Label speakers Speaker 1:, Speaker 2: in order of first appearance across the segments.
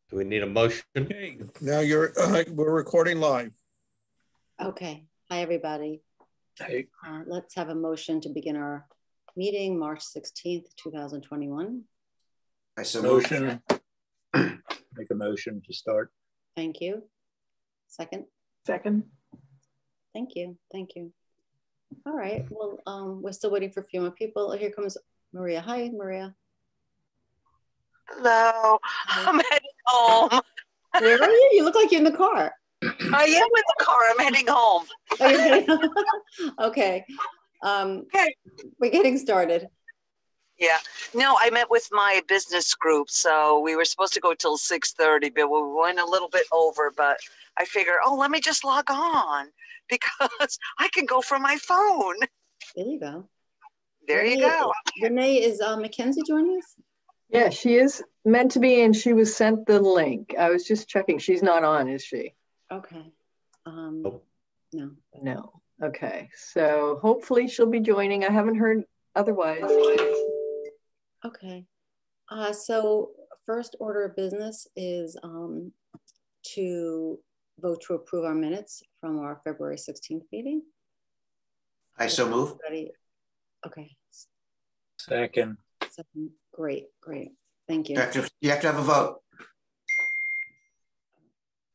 Speaker 1: Do we need a motion?
Speaker 2: Okay, now we're recording live.
Speaker 3: Okay. Hi, everybody.
Speaker 2: Hey.
Speaker 3: Let's have a motion to begin our meeting, March 16th, 2021.
Speaker 4: I so
Speaker 2: motion. Make a motion to start.
Speaker 3: Thank you. Second?
Speaker 5: Second.
Speaker 3: Thank you. Thank you. All right. Well, we're still waiting for a few more people. Here comes Maria. Hi, Maria.
Speaker 5: Hello.
Speaker 3: Hi.
Speaker 5: I'm heading home.
Speaker 3: Where are you? You look like you're in the car.
Speaker 5: I am in the car. I'm heading home.
Speaker 3: Oh, you're heading Okay.
Speaker 5: Okay.
Speaker 3: We're getting started.
Speaker 5: Yeah. No, I met with my business group, so we were supposed to go till 6:30, but we went a little bit over. But I figured, let me just log on because I can go from my phone.
Speaker 3: There you go.
Speaker 5: There
Speaker 3: Renee,
Speaker 5: you go.
Speaker 3: Renee, is Mackenzie joining us?
Speaker 6: Yeah, she is meant to be, and she was sent the link. I was just checking. She's not on, is she?
Speaker 3: Okay.
Speaker 1: Nope.
Speaker 3: No.
Speaker 6: No. Okay. So hopefully she'll be joining. I haven't heard otherwise.
Speaker 3: Okay. So first order of business is to vote to approve our minutes from our February 16th meeting.
Speaker 4: I so move.
Speaker 3: Ready? Okay.
Speaker 2: Second.
Speaker 3: Great. Thank you.
Speaker 4: You have to have a vote.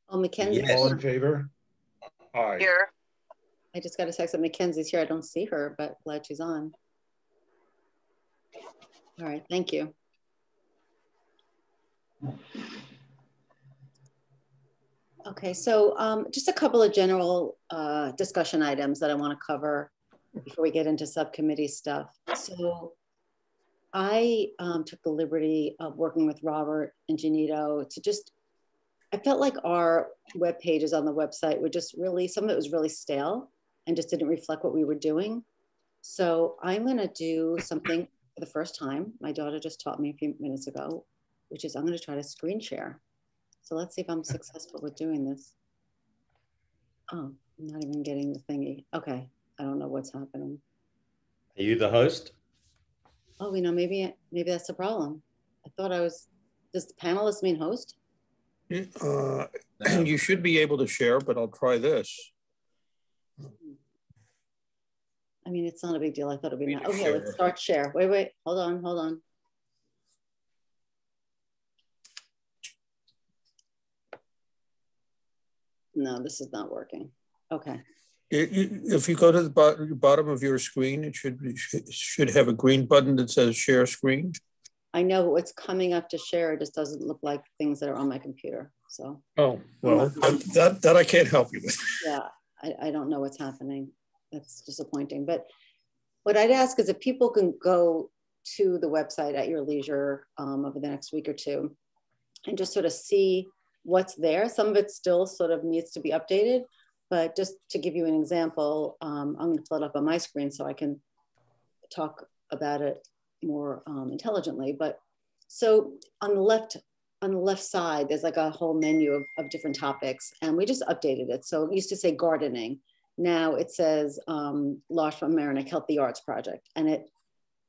Speaker 3: Oh, Mackenzie.
Speaker 1: Yes.
Speaker 2: All in favor? Aye.
Speaker 5: Here.
Speaker 3: I just got a text that Mackenzie's here. I don't see her, but glad she's on. All right. Thank you. Okay. So just a couple of general discussion items that I want to cover before we get into subcommittee stuff. So I took the liberty of working with Robert and Janito to just, I felt like our web pages on the website were just really, some of it was really stale and just didn't reflect what we were doing. So I'm going to do something for the first time. My daughter just taught me a few minutes ago, which is I'm going to try to screen share. So let's see if I'm successful with doing this. Oh, I'm not even getting the thingy. Okay. I don't know what's happening.
Speaker 1: Are you the host?
Speaker 3: Oh, maybe that's the problem. I thought I was, does the panelist mean host?
Speaker 2: You should be able to share, but I'll try this.
Speaker 3: I mean, it's not a big deal. I thought it'd be not. Okay, let's start share. Wait. Hold on. No, this is not working. Okay.
Speaker 2: If you go to the bottom of your screen, it should have a green button that says share screen.
Speaker 3: I know, but what's coming up to share just doesn't look like things that are on my computer. So.
Speaker 2: Oh, well, that I can't help you with.
Speaker 3: Yeah, I don't know what's happening. That's disappointing. But what I'd ask is if people can go to the website at your leisure over the next week or two and just sort of see what's there. Some of it still sort of needs to be updated, but just to give you an example, I'm going to pull it up on my screen so I can talk about it more intelligently. But so on the left side, there's like a whole menu of different topics, and we just updated it. So it used to say gardening. Now it says L'Arche von Marinac Healthy Yards Project, and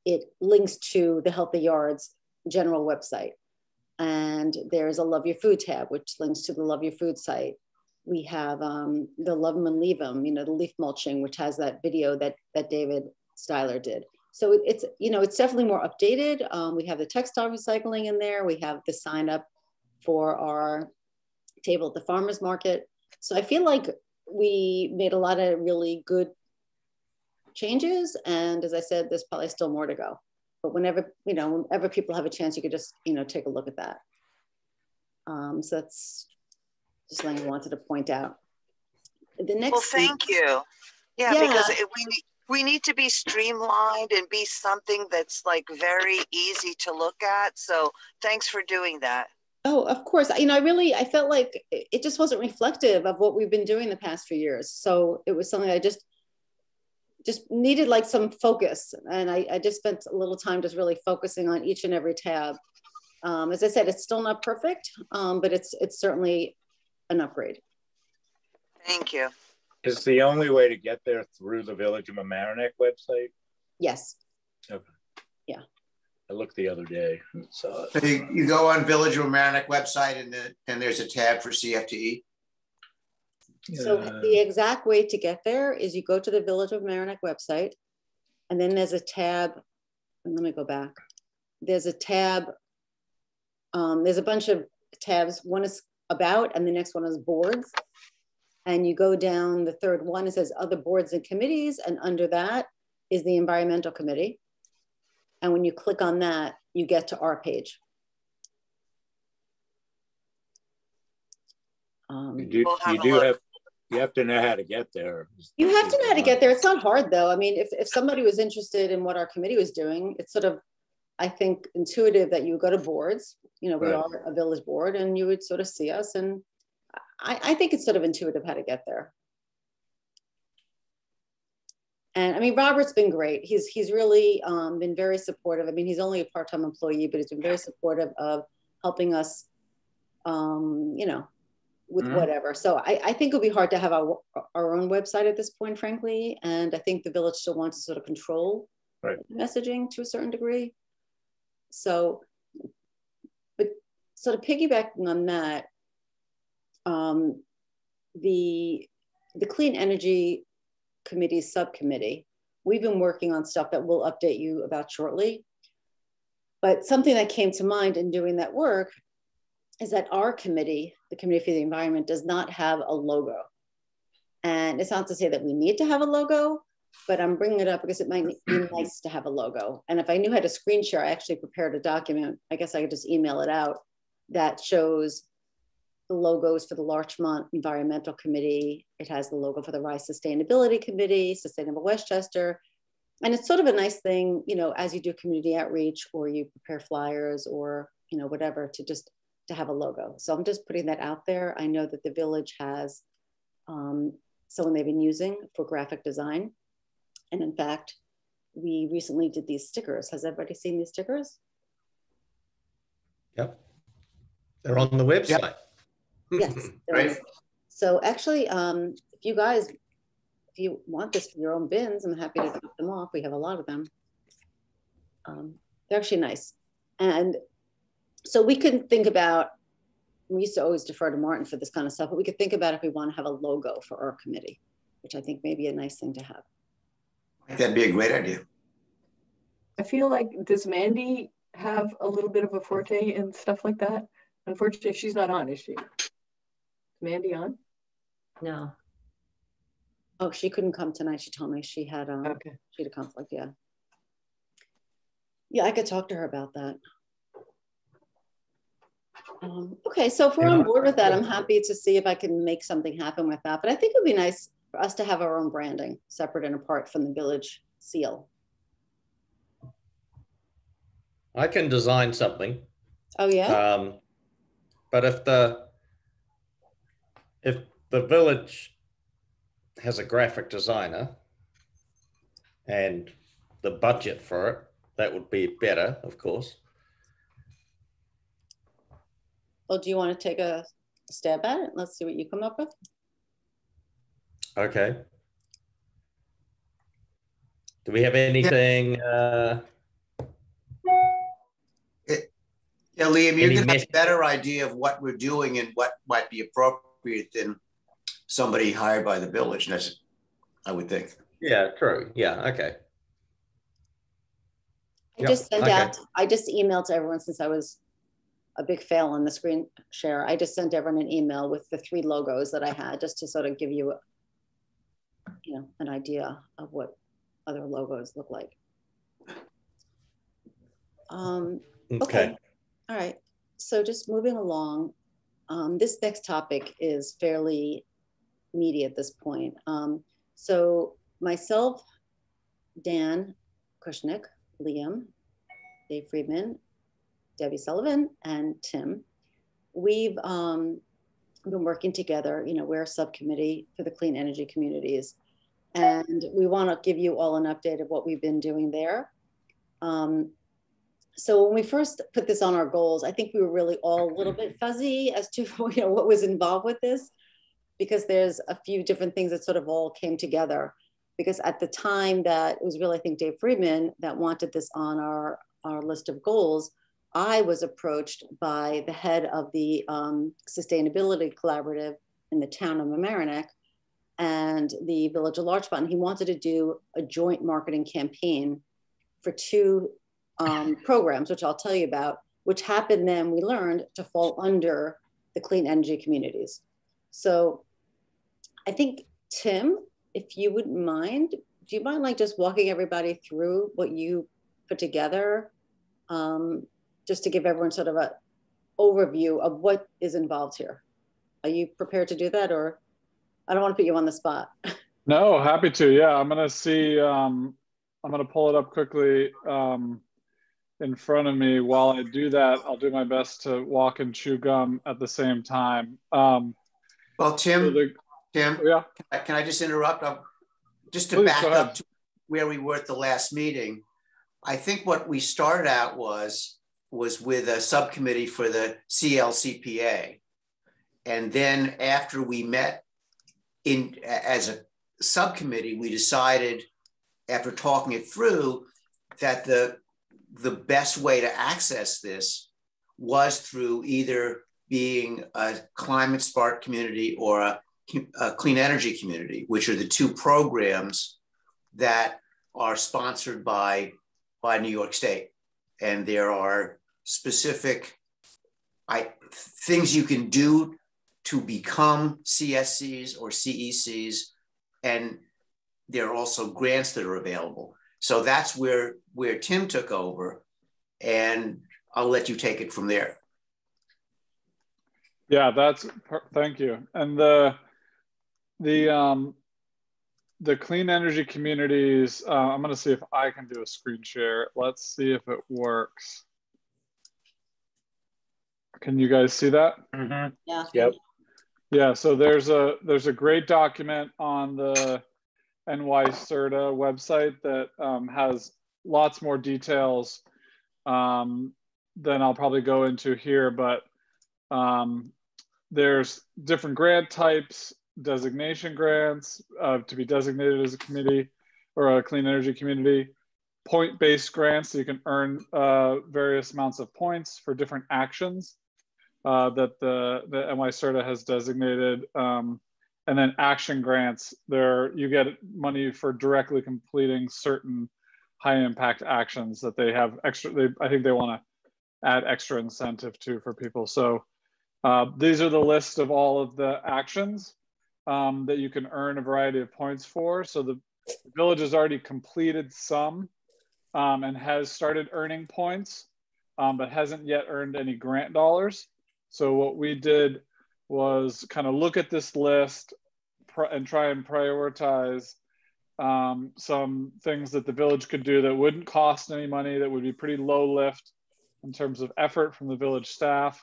Speaker 3: it links to the Healthy Yards general website. And there's a Love Your Food tab, which links to the Love Your Food site. We have the Love 'em and Leave 'em, the leaf mulching, which has that video that David Styler did. So it's definitely more updated. We have the textile recycling in there. We have the sign up for our table at the farmer's market. So I feel like we made a lot of really good changes. And as I said, there's probably still more to go. But whenever people have a chance, you could just, take a look at that. So that's just something I wanted to point out. The next.
Speaker 5: Well, thank you. Yeah, because we need to be streamlined and be something that's like very easy to look at. So thanks for doing that.
Speaker 3: Oh, of course. I felt like it just wasn't reflective of what we've been doing the past few years. So it was something I just needed like some focus. And I just spent a little time just really focusing on each and every tab. As I said, it's still not perfect, but it's certainly an upgrade.
Speaker 5: Thank you.
Speaker 7: Is the only way to get there through the Village of Mamaroneck website?
Speaker 3: Yes.
Speaker 7: Okay.
Speaker 3: Yeah.
Speaker 7: I looked the other day and saw it.
Speaker 4: So you go on Village of Mamaroneck website and there's a tab for CFTE.
Speaker 3: So the exact way to get there is you go to the Village of Mamaroneck website, and then there's a tab, and let me go back. There's a tab, there's a bunch of tabs. One is about, and the next one is boards. And you go down the third one, it says other boards and committees, and under that is the environmental committee. And when you click on that, you get to our page.
Speaker 7: You have to know how to get there.
Speaker 3: You have to know how to get there. It's not hard though. I mean, if somebody was interested in what our committee was doing, it's sort of, I think, intuitive that you would go to boards. You know, we
Speaker 7: Right.
Speaker 3: are a village board, and you would sort of see us. And I think it's sort of intuitive how to get there. And I mean, Robert's been great. He's really been very supportive. I mean, he's only a part-time employee, but he's been very supportive of helping us, you know, with whatever. So I think it'll be hard to have our own website at this point, frankly. And I think the village still wants to sort of control messaging to a certain degree. So, but sort of piggybacking on that, the Clean Energy Committee subcommittee, we've been working on stuff that we'll update you about shortly. But something that came to mind in doing that work is that our committee, the Committee for the Environment, does not have a logo. And it's not to say that we need to have a logo, but I'm bringing it up because it might be nice to have a logo. And if I knew how to screen share, I actually prepared a document. I guess I could just email it out that shows the logos for the Larchmont Environmental Committee. It has the logo for the Rise Sustainability Committee, Sustainable Westchester. And it's sort of a nice thing, you know, as you do community outreach or you prepare flyers or, you know, whatever, to just to have a logo. So I'm just putting that out there. I know that the village has someone they've been using for graphic design. And in fact, we recently did these stickers. Has everybody seen these stickers?
Speaker 1: Yep. They're on the website.
Speaker 4: Yep.
Speaker 3: Yes.
Speaker 4: Right.
Speaker 3: So actually, if you guys, if you want this for your own bins, I'm happy to drop them off. We have a lot of them. They're actually nice. And so we can think about, we used to always defer to Martin for this kind of stuff, but we could think about if we want to have a logo for our committee, which I think may be a nice thing to have.
Speaker 4: I think that'd be a great idea.
Speaker 6: I feel like, does Mandy have a little bit of a forte in stuff like that? Unfortunately, she's not on, is she? Is Mandy on?
Speaker 3: No. Oh, she couldn't come tonight. She told me she had
Speaker 6: Okay.
Speaker 3: she had a conflict. Yeah. Yeah, I could talk to her about that. Okay, so if we're on board with that, I'm happy to see if I can make something happen with that. But I think it would be nice for us to have our own branding, separate and apart from the village seal.
Speaker 1: I can design something.
Speaker 3: Oh yeah.
Speaker 1: But if the village has a graphic designer and the budget for it, that would be better, of course.
Speaker 3: Well, do you want to take a stab at it? Let's see what you come up with.
Speaker 1: Okay. Do we have anything?
Speaker 4: Yeah, Liam, you're gonna have a better idea of what we're doing and what might be appropriate than somebody hired by the village. That's, I would think.
Speaker 1: Yeah, true. Yeah, okay.
Speaker 3: I just sent out, I just emailed to everyone since I was a big fail on the screen share. I just sent everyone an email with the 3 logos that I had, just to sort of give you, you know, an idea of what other logos look like. Okay. All right. So just moving along, this next topic is fairly meaty at this point. So myself, Dan Kushnick, Liam, Dave Friedman, Debbie Sullivan, and Tim, we've been working together. You know, we're a subcommittee for the clean energy communities, and we want to give you all an update of what we've been doing there. So when we first put this on our goals, I think we were really all a little bit fuzzy as to, you know, what was involved with this, because there's a few different things that sort of all came together. Because at the time that it was really, I think, Dave Friedman that wanted this on our our list of goals, I was approached by the head of the Sustainability Collaborative in the town of Mamaroneck and the Village of Larchmont. He wanted to do a joint marketing campaign for two programs, which I'll tell you about, which happened then, we learned, to fall under the clean energy communities. So I think, Tim, if you wouldn't mind, do you mind like just walking everybody through what you put together, just to give everyone sort of an overview of what is involved here? Are you prepared to do that, or I don't want to put you on the spot?
Speaker 8: No, happy to. Yeah, I'm gonna see. I'm gonna pull it up quickly in front of me. While I do that, I'll do my best to walk and chew gum at the same time.
Speaker 4: Well, Tim,
Speaker 8: yeah.
Speaker 4: Can I just interrupt? Just to back up to where we were at the last meeting, I think what we started out was with a subcommittee for the CLCPA. And then after we met as a subcommittee, we decided, after talking it through, that the best way to access this was through either being a climate smart community or a clean energy community, which are the two programs that are sponsored by New York State. And there are specific things you can do to become CSCs or CECs, and there are also grants that are available. So that's where Tim took over, and I'll let you take it from there.
Speaker 8: Yeah, thank you. And the clean energy communities, I'm gonna see if I can do a screen share. Let's see if it works. Can you guys see that?
Speaker 7: Mm-hmm.
Speaker 3: Yeah.
Speaker 7: Yep.
Speaker 8: Yeah, so there's a great document on the NYSERDA website that has lots more details than I'll probably go into here, but there's different grant types, designation grants to be designated as a committee or a clean energy community, point-based grants, so you can earn various amounts of points for different actions that the NYSERDA has designated, and then action grants. You get money for directly completing certain high-impact actions that they have extra. I think they want to add extra incentive to for people. So these are the list of all of the actions that you can earn a variety of points for. So the village has already completed some and has started earning points, but hasn't yet earned any grant dollars. So what we did was kind of look at this list and try and prioritize some things that the village could do that wouldn't cost any money, that would be pretty low lift in terms of effort from the village staff.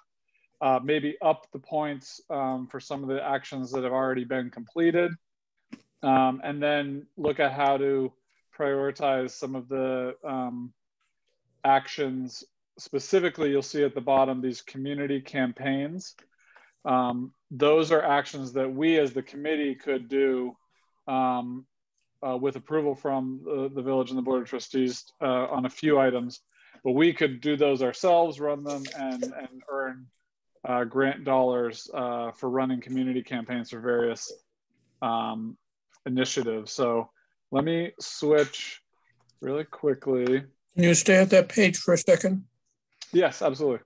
Speaker 8: Maybe up the points for some of the actions that have already been completed. And then look at how to prioritize some of the actions. Specifically, you'll see at the bottom these community campaigns. Those are actions that we as the committee could do with approval from the village and the Board of Trustees on a few items. But we could do those ourselves, run them, and earn grant dollars for running community campaigns for various initiatives. So let me switch really quickly.
Speaker 2: Can you stay at that page for a second?
Speaker 8: Yes, absolutely.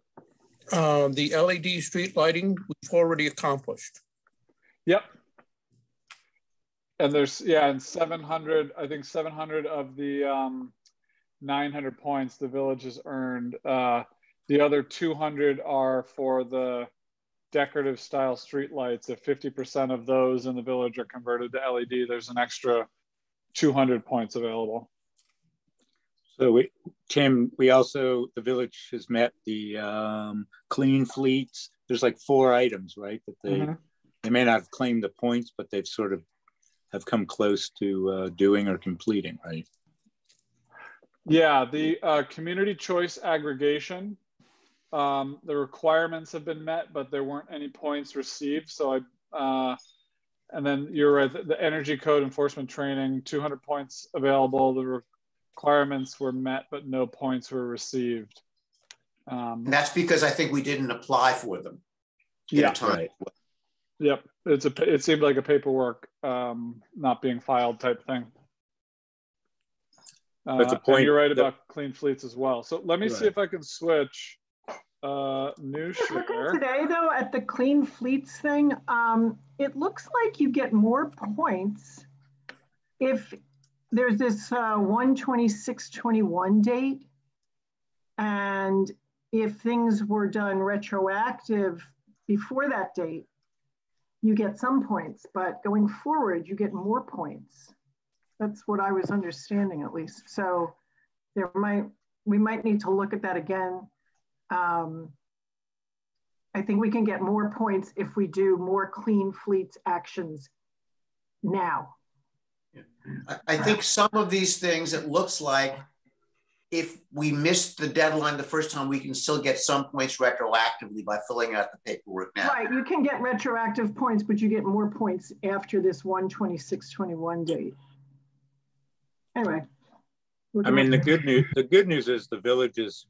Speaker 2: The LED street lighting, we've already accomplished.
Speaker 8: Yep. And there's, and 700, I think 700 of the 900 points the village has earned. The other 200 are for the decorative style street lights. If 50% of those in the village are converted to LED, there's an extra 200 points available.
Speaker 7: So Tim, the village has met the clean fleets. There's like 4 items, right? That they may not have claimed the points, but they've sort of have come close to doing or completing, right?
Speaker 8: Yeah, the community choice aggregation, the requirements have been met, but there weren't any points received. So and then you're right, the energy code enforcement training, 200 points available. The requirements were met, but no points were received.
Speaker 4: And that's because I think we didn't apply for them.
Speaker 8: Yeah.
Speaker 7: Right.
Speaker 8: Yep. It seemed like a paperwork not being filed type thing.
Speaker 7: But the point,
Speaker 8: and you're right about clean fleets as well. So let me see
Speaker 7: Right.
Speaker 8: if I can switch new share.
Speaker 9: Looking today though at the clean fleets thing, it looks like you get more points if there's this 1/26/21 date, and if things were done retroactive before that date, you get some points, but going forward, you get more points. That's what I was understanding, at least. So we might need to look at that again. I think we can get more points if we do more clean fleets actions now.
Speaker 4: I think some of these things, it looks like if we missed the deadline the first time, we can still get some points retroactively by filling out the paperwork now.
Speaker 9: Right, you can get retroactive points, but you get more points after this 1/26/21 date. Anyway.
Speaker 7: I mean, the good news is the village has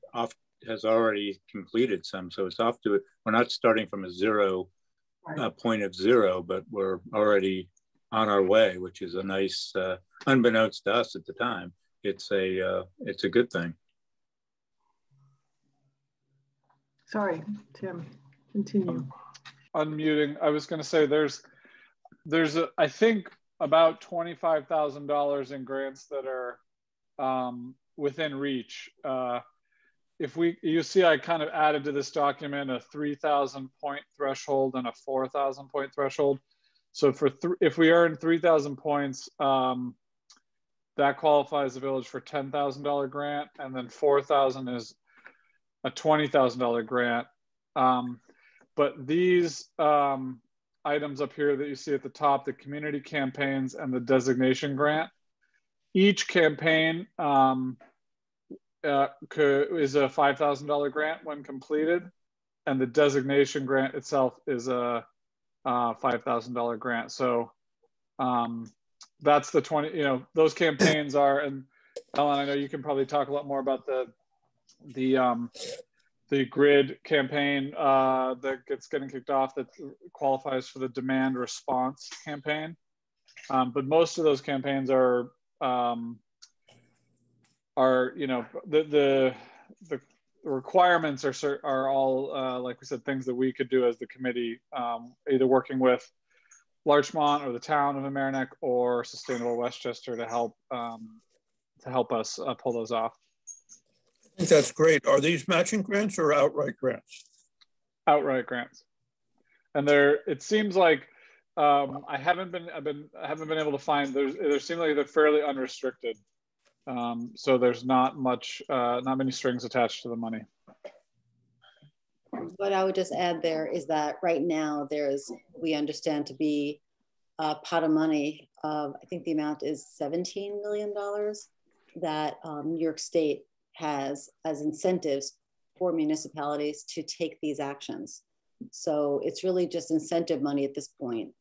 Speaker 7: already completed some, so it's off to it. We're not starting from a zero point of zero, but we're already on our way, which is a nice, unbeknownst to us at the time. It's a good thing.
Speaker 9: Sorry, Tim, continue.
Speaker 8: Unmuting. I was going to say there's I think about $25,000 in grants that are within reach. You see, I kind of added to this document a 3,000 point threshold and a 4,000 point threshold. So if we earn 3,000 points, that qualifies the village for $10,000 grant, and then 4,000 is a $20,000 grant. But these items up here that you see at the top, the community campaigns and the designation grant, each campaign is a $5,000 grant when completed, and the designation grant itself is a $5,000 grant. So that's the 20, those campaigns are, and Ellen, I know you can probably talk a lot more about the grid campaign that getting kicked off that qualifies for the demand response campaign. But most of those campaigns are the requirements are all, like we said, things that we could do as the committee, either working with Larchmont or the town of Mamaroneck or Sustainable Westchester to help us pull those off.
Speaker 2: I think that's great. Are these matching grants or outright grants?
Speaker 8: Outright grants, and it seems like I haven't been able to find. There seem like they're fairly unrestricted. So there's not many strings attached to the money.
Speaker 3: What I would just add there is that right now we understand to be a pot of money of, I think the amount is $17 million that New York State has as incentives for municipalities to take these actions. So it's really just incentive money at this point,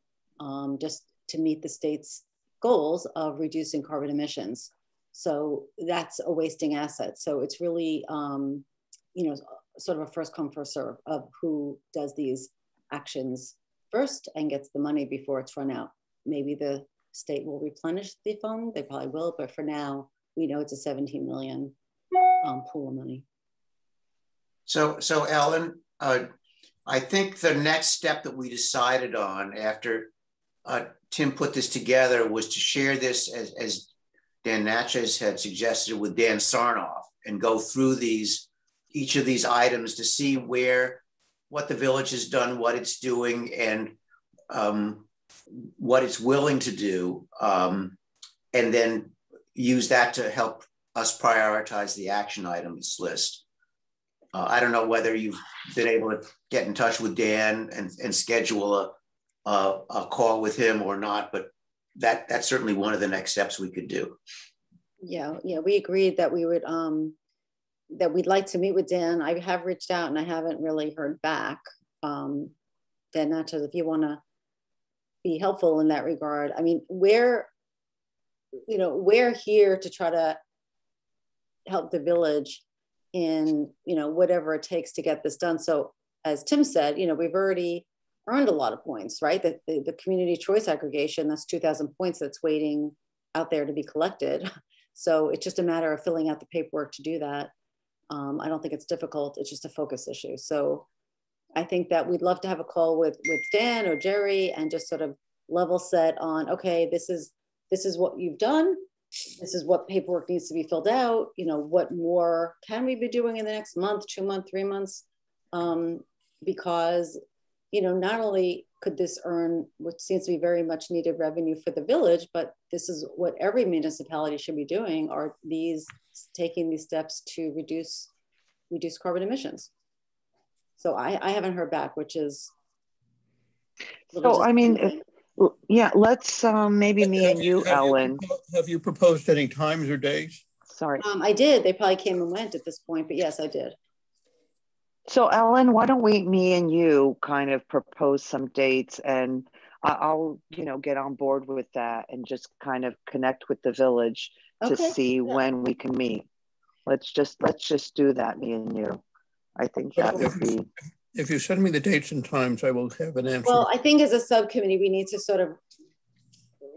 Speaker 3: just to meet the state's goals of reducing carbon emissions. So that's a wasting asset. So it's really, sort of a first come, first serve of who does these actions first and gets the money before it's run out. Maybe the state will replenish the fund, they probably will, but for now, we know it's a 17 million pool of money.
Speaker 4: So Ellen, I think the next step that we decided on after Tim put this together was to share this as Dan Natchez had suggested with Dan Sarnoff and go through each of these items to see what the village has done, what it's doing, and what it's willing to do, and then use that to help us prioritize the action items list. I don't know whether you've been able to get in touch with Dan and schedule a call with him or not, but that's certainly one of the next steps we could do.
Speaker 3: Yeah, we agreed that we would that we'd like to meet with Dan. I have reached out and I haven't really heard back. Dan Natchez, if you want to be helpful in that regard. I mean, we're here to try to help the village in, whatever it takes to get this done. So as Tim said, we've already earned a lot of points, right? The community choice aggregation, that's 2,000 points that's waiting out there to be collected. So it's just a matter of filling out the paperwork to do that. I don't think it's difficult. It's just a focus issue. So I think that we'd love to have a call with Dan or Jerry and just sort of level set on, okay, this is what you've done. This is what paperwork needs to be filled out. What more can we be doing in the next month, 2 months, 3 months? Because, not only could this earn what seems to be very much needed revenue for the village, but this is what every municipality should be doing, are taking these steps to reduce carbon emissions. So I haven't heard back, which is.
Speaker 5: So, I mean, yeah, let's maybe me and you, Ellen.
Speaker 2: Have you proposed any times or days?
Speaker 5: Sorry.
Speaker 3: I did. They probably came and went at this point, but yes, I did.
Speaker 5: So Ellen, why don't me and you kind of propose some dates, and I'll, get on board with that and just kind of connect with the village to see when we can meet. Let's just do that, me and you. I think that would be.
Speaker 2: If you send me the dates and times, I will have an answer.
Speaker 3: Well, I think as a subcommittee, we need to sort of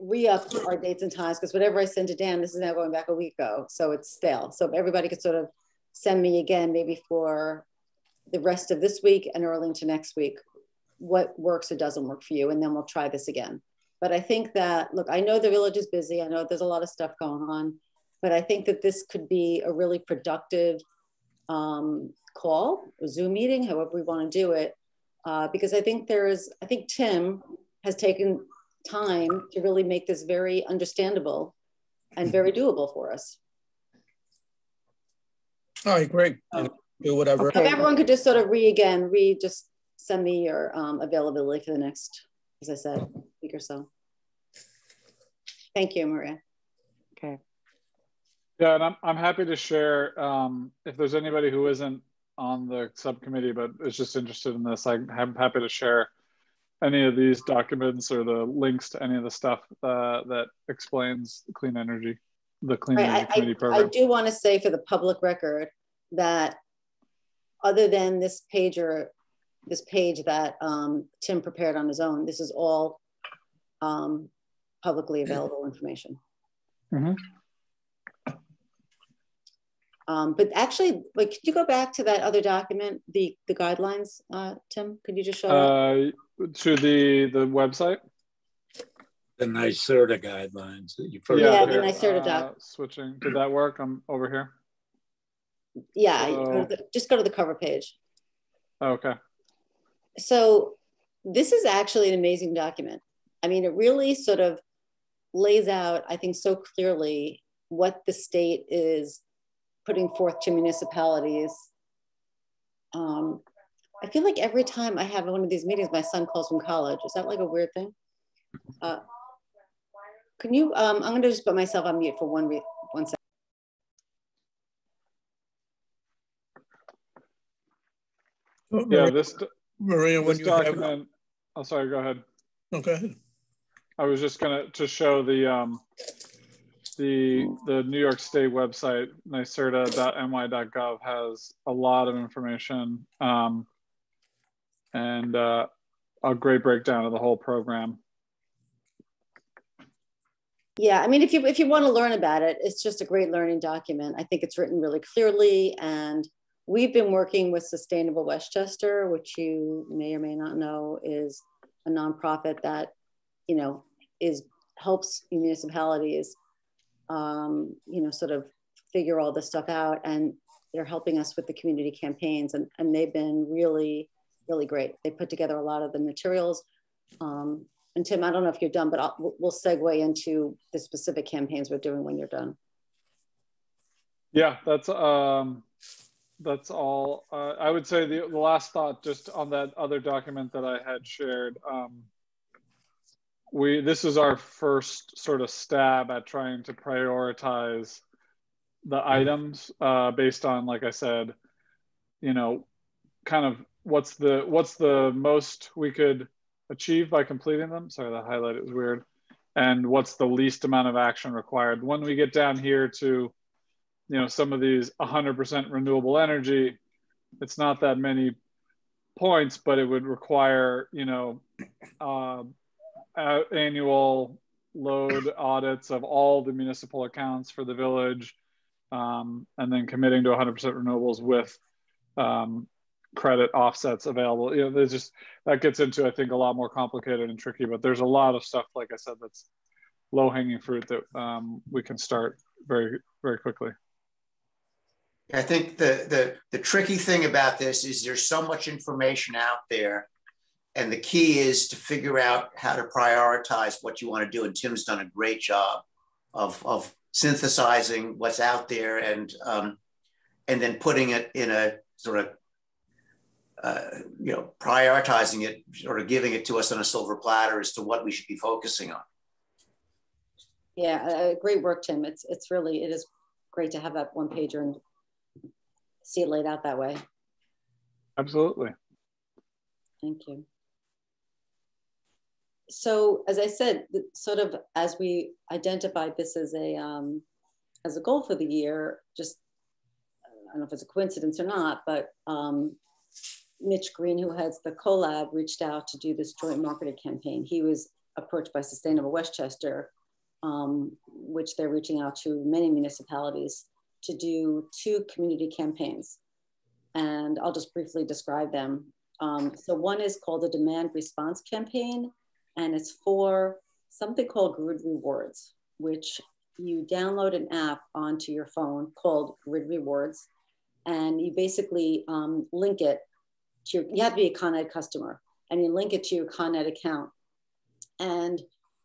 Speaker 3: re-up our dates and times, because whatever I sent to Dan, this is now going back a week ago, so it's stale. So if everybody could sort of send me again, maybe for the rest of this week and early into next week, what works or doesn't work for you, and then we'll try this again. But I think that, look, I know the village is busy. I know there's a lot of stuff going on, but I think that this could be a really productive call, a Zoom meeting, however we want to do it, because I think Tim has taken time to really make this very understandable and very doable for us.
Speaker 2: All right, great. Do whatever.
Speaker 3: Okay. If everyone could just sort of just send me your availability for the next, as I said, week or so. Thank you, Maria.
Speaker 5: Okay.
Speaker 8: Yeah, and I'm happy to share if there's anybody who isn't on the subcommittee but is just interested in this. I'm happy to share any of these documents or the links to any of the stuff that explains the Clean Energy Committee program.
Speaker 3: I do want to say for the public record that other than this page that Tim prepared on his own, this is all publicly available information.
Speaker 8: Mm-hmm.
Speaker 3: But actually, could you go back to that other document, the guidelines, Tim? Could you just show that?
Speaker 8: To the website?
Speaker 7: The NYSERDA guidelines that you put.
Speaker 3: Yeah, the NYSERDA doc.
Speaker 8: Switching, did that work? I'm over here.
Speaker 3: Yeah, just go to the cover page.
Speaker 8: Okay.
Speaker 3: So this is actually an amazing document. I mean, it really sort of lays out, I think, so clearly what the state is putting forth to municipalities. I feel like every time I have one of these meetings, my son calls from college. Is that like a weird thing? Can you, I'm gonna just put myself on mute for one second.
Speaker 8: Yeah, this
Speaker 2: Maria, when
Speaker 8: this
Speaker 2: you
Speaker 8: document. Oh, sorry. Go ahead.
Speaker 2: No, go ahead.
Speaker 8: I was just gonna show the New York State website, nyserda.ny.gov, has a lot of information and a great breakdown of the whole program.
Speaker 3: Yeah, I mean, if you want to learn about it, it's just a great learning document. I think it's written really clearly, and we've been working with Sustainable Westchester, which you may or may not know is a nonprofit that, helps municipalities, sort of figure all this stuff out, and they're helping us with the community campaigns, and they've been really, really great. They put together a lot of the materials. And Tim, I don't know if you're done, but we'll segue into the specific campaigns we're doing when you're done.
Speaker 8: Yeah, that's all. I would say the last thought, just on that other document that I had shared. This is our first sort of stab at trying to prioritize the items based on, like I said, kind of what's the most we could achieve by completing them. Sorry, the highlight is weird. And what's the least amount of action required. When we get down here to you know, some of these 100% renewable energy, it's not that many points, but it would require, you know, annual load audits of all the municipal accounts for the village, and then committing to 100% renewables with credit offsets available. You know, there's just, that gets into, I think, a lot more complicated and tricky, but there's a lot of stuff, like I said, that's low hanging fruit that we can start very, very quickly.
Speaker 4: I think the tricky thing about this is there's so much information out there, and the key is to figure out how to prioritize what you want to do. And Tim's done a great job of synthesizing what's out there and then putting it in a sort of you know, prioritizing it, sort of giving it to us on a silver platter as to what we should be focusing on.
Speaker 3: Yeah, great work, Tim. It is great to have that one pager and see it laid out that way.
Speaker 8: Absolutely.
Speaker 3: Thank you. So as I said, sort of as we identified this as a goal for the year, just, I don't know if it's a coincidence or not, but Mitch Green, who heads the collab, reached out to do this joint marketing campaign. He was approached by Sustainable Westchester, which they're reaching out to many municipalities to do 2 community campaigns. And I'll just briefly describe them. So one is called the Demand Response Campaign, and it's for something called Grid Rewards, which you download an app onto your phone called Grid Rewards, and you basically link it to you have to be a Con Ed customer, and you link it to your Con Ed account. And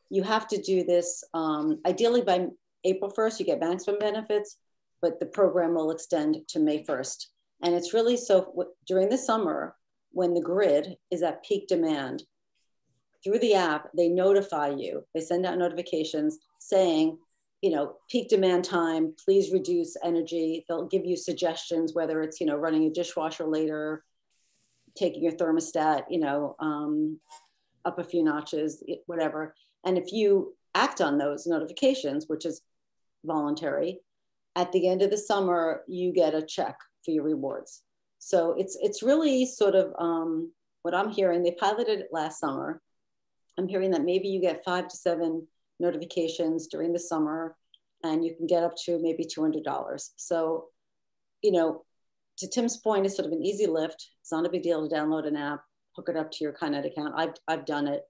Speaker 3: you have to do this, ideally by April 1st, you get maximum benefits, but the program will extend to May 1st. And it's really, so during the summer, when the grid is at peak demand, through the app, they notify you, they send out notifications saying, you know, peak demand time, please reduce energy. They'll give you suggestions, whether it's, you know, running a dishwasher later, taking your thermostat, you know, up a few notches, whatever. And if you act on those notifications, which is voluntary, at the end of the summer, you get a check for your rewards. So it's really sort of what I'm hearing. They piloted it last summer. I'm hearing that maybe you get 5 to 7 notifications during the summer, and you can get up to maybe $200. So, you know, to Tim's point, it's sort of an easy lift. It's not a big deal to download an app, hook it up to your Con Ed account. I've done it.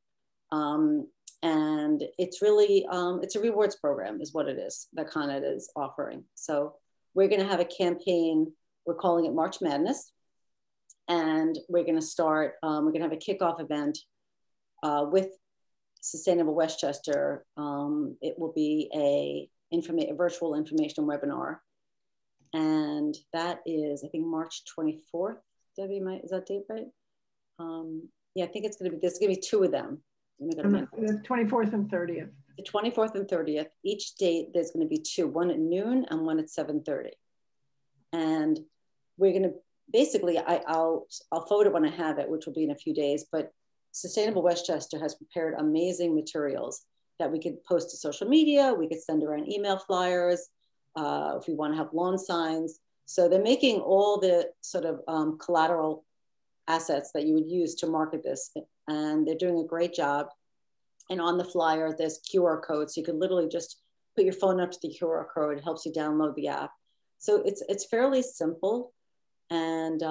Speaker 3: And it's really, it's a rewards program is what it is that Con Ed is offering. So we're gonna have a campaign, we're calling it March Madness. And we're gonna start, we're gonna have a kickoff event with Sustainable Westchester. It will be a virtual information webinar. And that is, I think, March 24th. Debbie, is that date right? Yeah, I think it's gonna be, there's gonna be 2 of them.
Speaker 9: The 24th and 30th.
Speaker 3: The 24th and 30th, each date there's going to be 2, one at noon and one at 7:30. And we're going to basically, I'll forward it when I have it, which will be in a few days, but Sustainable Westchester has prepared amazing materials that we could post to social media. We could send around email flyers if we want to have lawn signs. So they're making all the sort of collateral assets that you would use to market this. And they're doing a great job. And on the flyer, there's QR codes. So you can literally just put your phone up to the QR code. It helps you download the app. So it's fairly simple. And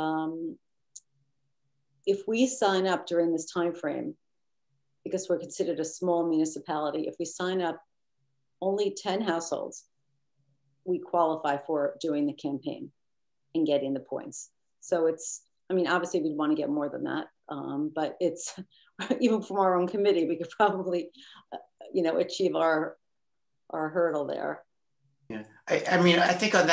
Speaker 3: if we sign up during this time frame, because we're considered a small municipality, if we sign up only 10 households, we qualify for doing the campaign and getting the points. So it's, I mean, obviously we'd want to get more than that, but it's, even from our own committee, we could probably, you know, achieve our hurdle there.
Speaker 4: Yeah, I mean, I think on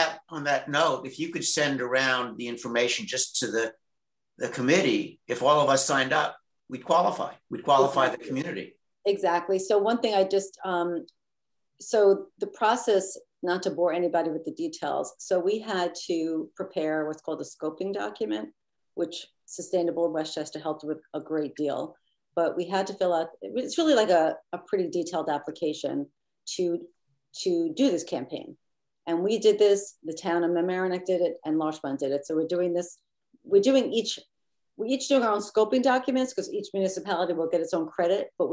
Speaker 4: that note, if you could send around the information just to the committee, if all of us signed up, we'd qualify. We'd qualify exactly. The community.
Speaker 3: Exactly. So one thing I just, so the process, not to bore anybody with the details. So we had to prepare what's called a scoping document, which Sustainable Westchester helped with a great deal. But we had to fill out, it's really like a pretty detailed application to do this campaign. And we did this, the town of Mamaroneck did it, and Larchmont did it. So we're doing this, we're each doing our own scoping documents because each municipality will get its own credit, but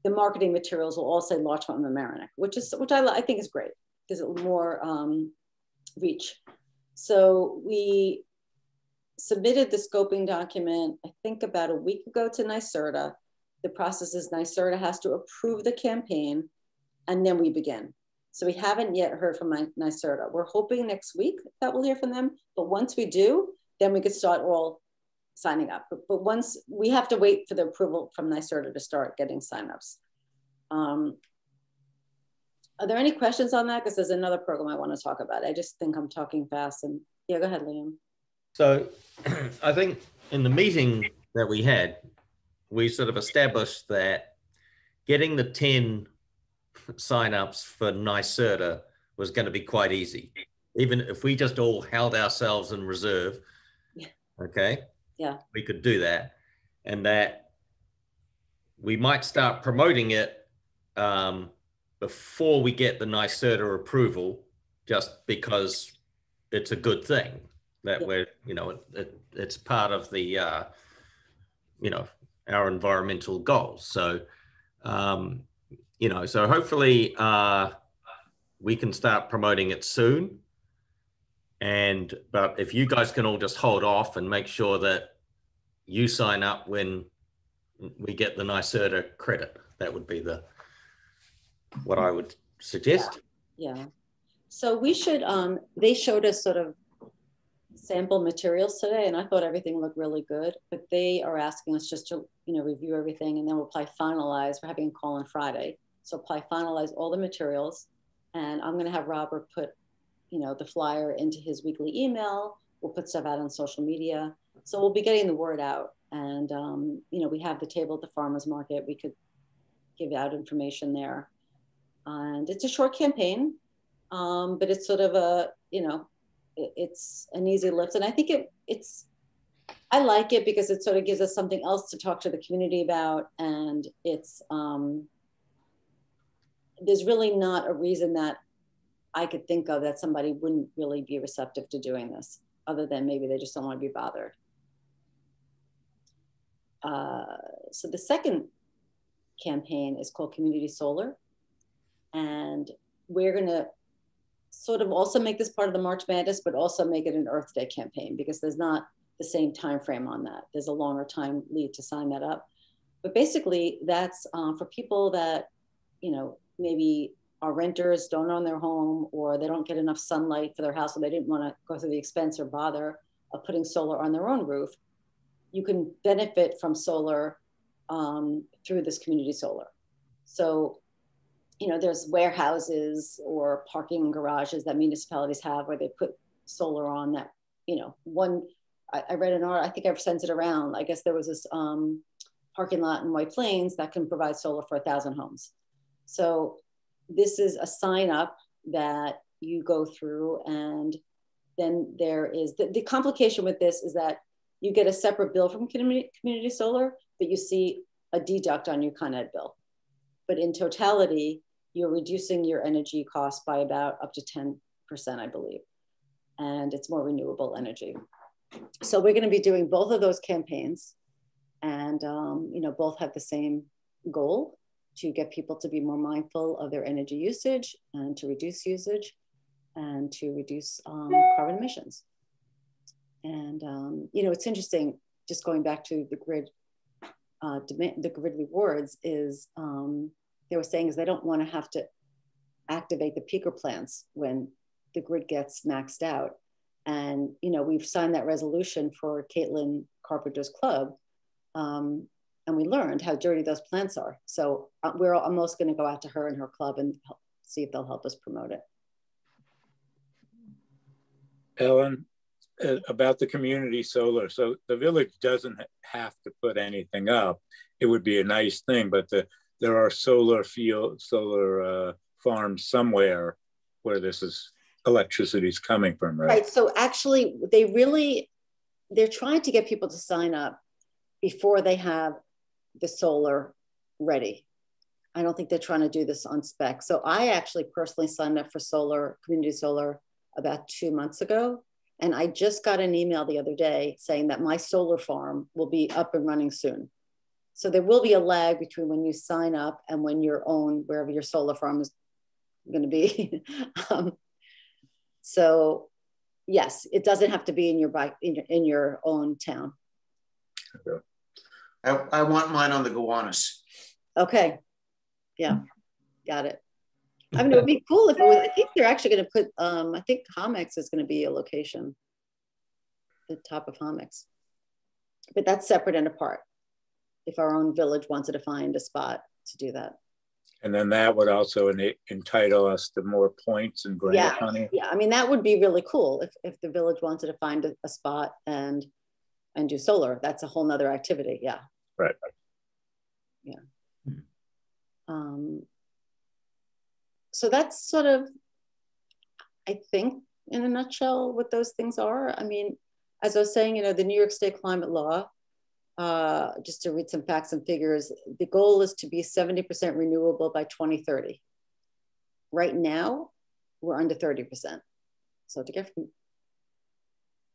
Speaker 3: the marketing materials will all say Larchmont and Mamaroneck, which I think is great. Gives it more reach. So we submitted the scoping document, I think about a week ago to NYSERDA. The process is NYSERDA has to approve the campaign and then we begin. So we haven't yet heard from NYSERDA. We're hoping next week that we'll hear from them. But once we do, then we could start all signing up. But once we have to wait for the approval from NYSERDA to start getting signups. Are there any questions on that? Because there's another program I want to talk about. I just think I'm talking fast. And yeah, go ahead, Liam.
Speaker 1: So I think in the meeting that we had, we sort of established that getting the 10 signups for NYSERDA was going to be quite easy. Even if we just all held ourselves in reserve, okay?
Speaker 3: Yeah.
Speaker 1: We could do that. And that we might start promoting it before we get the NYSERDA approval, just because it's a good thing that we're, it's part of the, our environmental goals. So, so hopefully we can start promoting it soon. But if you guys can all just hold off and make sure that you sign up when we get the NYSERDA credit, that would be what I would suggest.
Speaker 3: Yeah. So we should, they showed us sort of sample materials today, and I thought everything looked really good, but they are asking us just to, review everything, and then we'll probably finalize. We're having a call on Friday. So probably finalize all the materials, and I'm going to have Robert put, the flyer into his weekly email. We'll put stuff out on social media. So we'll be getting the word out. And, we have the table at the farmer's market. We could give out information there. And it's a short campaign, but it's sort of a, it's an easy lift. And I think I like it because it sort of gives us something else to talk to the community about. And it's, there's really not a reason that I could think of that somebody wouldn't really be receptive to doing this, other than maybe they just don't want to be bothered. So the second campaign is called Community Solar. And we're going to sort of also make this part of the March Madness, but also make it an Earth Day campaign, because there's not the same time frame on that. There's a longer time lead to sign that up. But basically that's for people that, maybe are renters, don't own their home, or they don't get enough sunlight for their house, or they didn't want to go through the expense or bother of putting solar on their own roof. You can benefit from solar through this community solar. So, there's warehouses or parking garages that municipalities have where they put solar on that, I read an article, I think I've sent it around. I guess there was this parking lot in White Plains that can provide solar for 1,000 homes. So this is a sign up that you go through, and then there is, the complication with this is that you get a separate bill from community solar, but you see a deduct on your Con Ed bill. But in totality, you're reducing your energy costs by about up to 10%, I believe. And it's more renewable energy. So we're going to be doing both of those campaigns, and both have the same goal, to get people to be more mindful of their energy usage and to reduce usage and to reduce carbon emissions. And it's interesting, just going back to the grid rewards, is they were saying is they don't want to have to activate the peaker plants when the grid gets maxed out. And, we've signed that resolution for Caitlin Carpenter's club. And we learned how dirty those plants are. So I'm almost going to go out to her and her club and see if they'll help us promote it.
Speaker 7: Ellen, about the community solar. So the village doesn't have to put anything up. It would be a nice thing, but there are solar farms somewhere where electricity is coming from, right?
Speaker 3: Right. So actually, they're trying to get people to sign up before they have the solar ready. I don't think they're trying to do this on spec. So I actually personally signed up for solar, community solar, about 2 months ago. And I just got an email the other day saying that my solar farm will be up and running soon. So there will be a lag between when you sign up and when your own, wherever your solar farm is going to be. So yes, it doesn't have to be in your own town.
Speaker 4: I want mine on the Gowanus.
Speaker 3: Okay. Yeah, got it. I mean, it would be cool if it was, I think they're actually going to put, I think Homex is going to be a location, the top of Homex. But that's separate and apart. If our own village wanted to find a spot to do that.
Speaker 7: And then that would also entitle us to more points and grant money.
Speaker 3: Yeah, I mean, that would be really cool if the village wanted to find a spot and do solar. That's a whole nother activity, yeah.
Speaker 7: Right.
Speaker 3: Yeah. So that's sort of, I think, in a nutshell, what those things are. I mean, as I was saying, you know, the New York State climate law, just to read some facts and figures, the goal is to be 70% renewable by 2030. Right now, we're under 30%. So to get from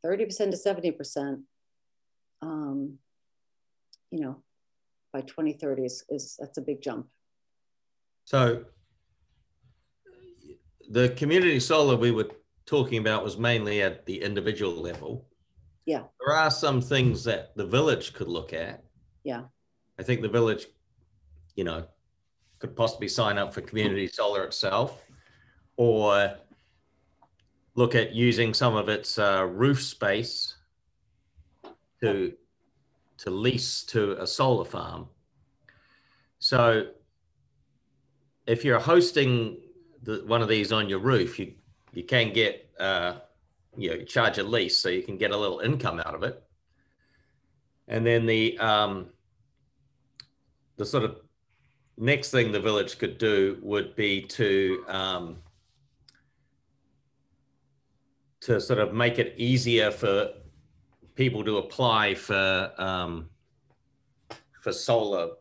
Speaker 3: 30% to 70%, you know, by 2030 that's a big jump.
Speaker 1: So the community solar we were talking about was mainly at the individual level.
Speaker 3: Yeah.
Speaker 1: There are some things that the village could look at.
Speaker 3: Yeah.
Speaker 1: I think the village, you know, could possibly sign up for community solar itself, or look at using some of its roof space to lease to a solar farm. So if you're hosting one of these on your roof, you can get, you know, charge a lease, so you can get a little income out of it. And then the sort of next thing the village could do would be to sort of make it easier for people to apply for solar.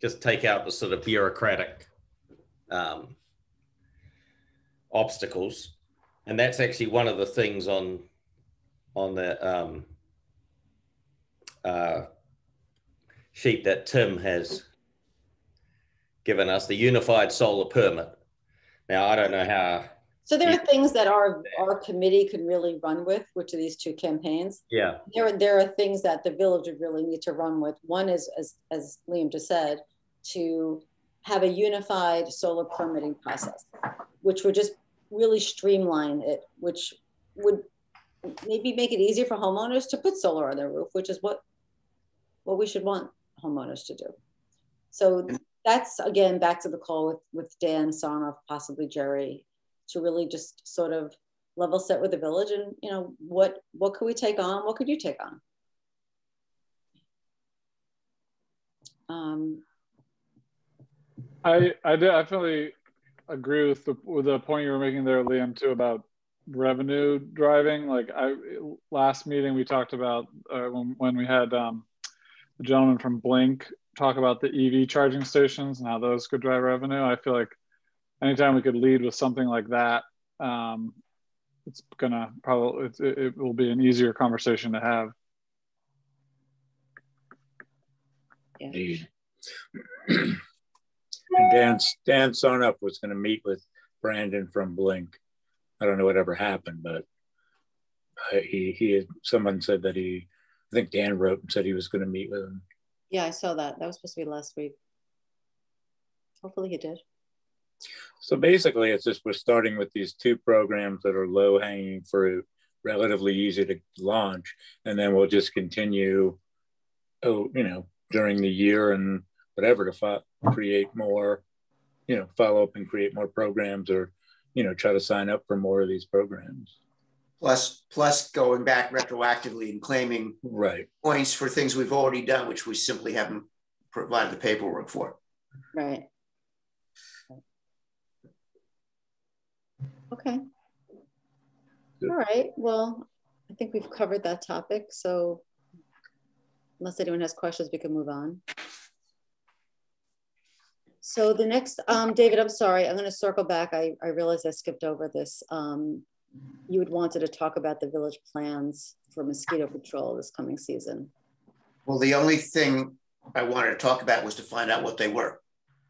Speaker 1: Just take out the sort of bureaucratic obstacles. And that's actually one of the things on the sheet that Tim has given us, the unified solar permit. Now, I don't know how.
Speaker 3: So there are things that our committee could really run with, which are these two campaigns.
Speaker 1: Yeah.
Speaker 3: There are things that the village would really need to run with. One is, as Liam just said, to have a unified solar permitting process, which would just really streamline it, which would maybe make it easier for homeowners to put solar on their roof, which is what we should want homeowners to do. So that's, again, back to the call with Dan Sarnoff, possibly Jerry, to really just sort of level set with the village and, you know, what could we take on? What could you take on?
Speaker 8: I definitely agree with the point you were making there, Liam, too, about revenue driving. Like last meeting we talked about when we had the gentleman from Blink talk about the EV charging stations and how those could drive revenue. I feel like anytime we could lead with something like that, it's gonna probably, it will be an easier conversation to have.
Speaker 3: Yeah.
Speaker 7: And Dan Sarnoff was going to meet with Brandon from Blink. I don't know whatever happened, but someone said that I think Dan wrote and said he was going to meet with him.
Speaker 3: Yeah, I saw that. That was supposed to be last week. Hopefully he did.
Speaker 7: So basically, it's just we're starting with these two programs that are low-hanging fruit, relatively easy to launch, and then we'll just continue, during the year and whatever to create more, follow up and create more programs, or try to sign up for more of these programs.
Speaker 4: Plus going back retroactively and claiming
Speaker 7: right
Speaker 4: points for things we've already done, which we simply haven't provided the paperwork for.
Speaker 3: Right. Okay. All right. Well, I think we've covered that topic. So unless anyone has questions, we can move on. So the next, David, I'm sorry, I'm going to circle back. I realized I skipped over this. You had wanted to talk about the village plans for mosquito control this coming season.
Speaker 4: Well, the only thing I wanted to talk about was to find out what they were.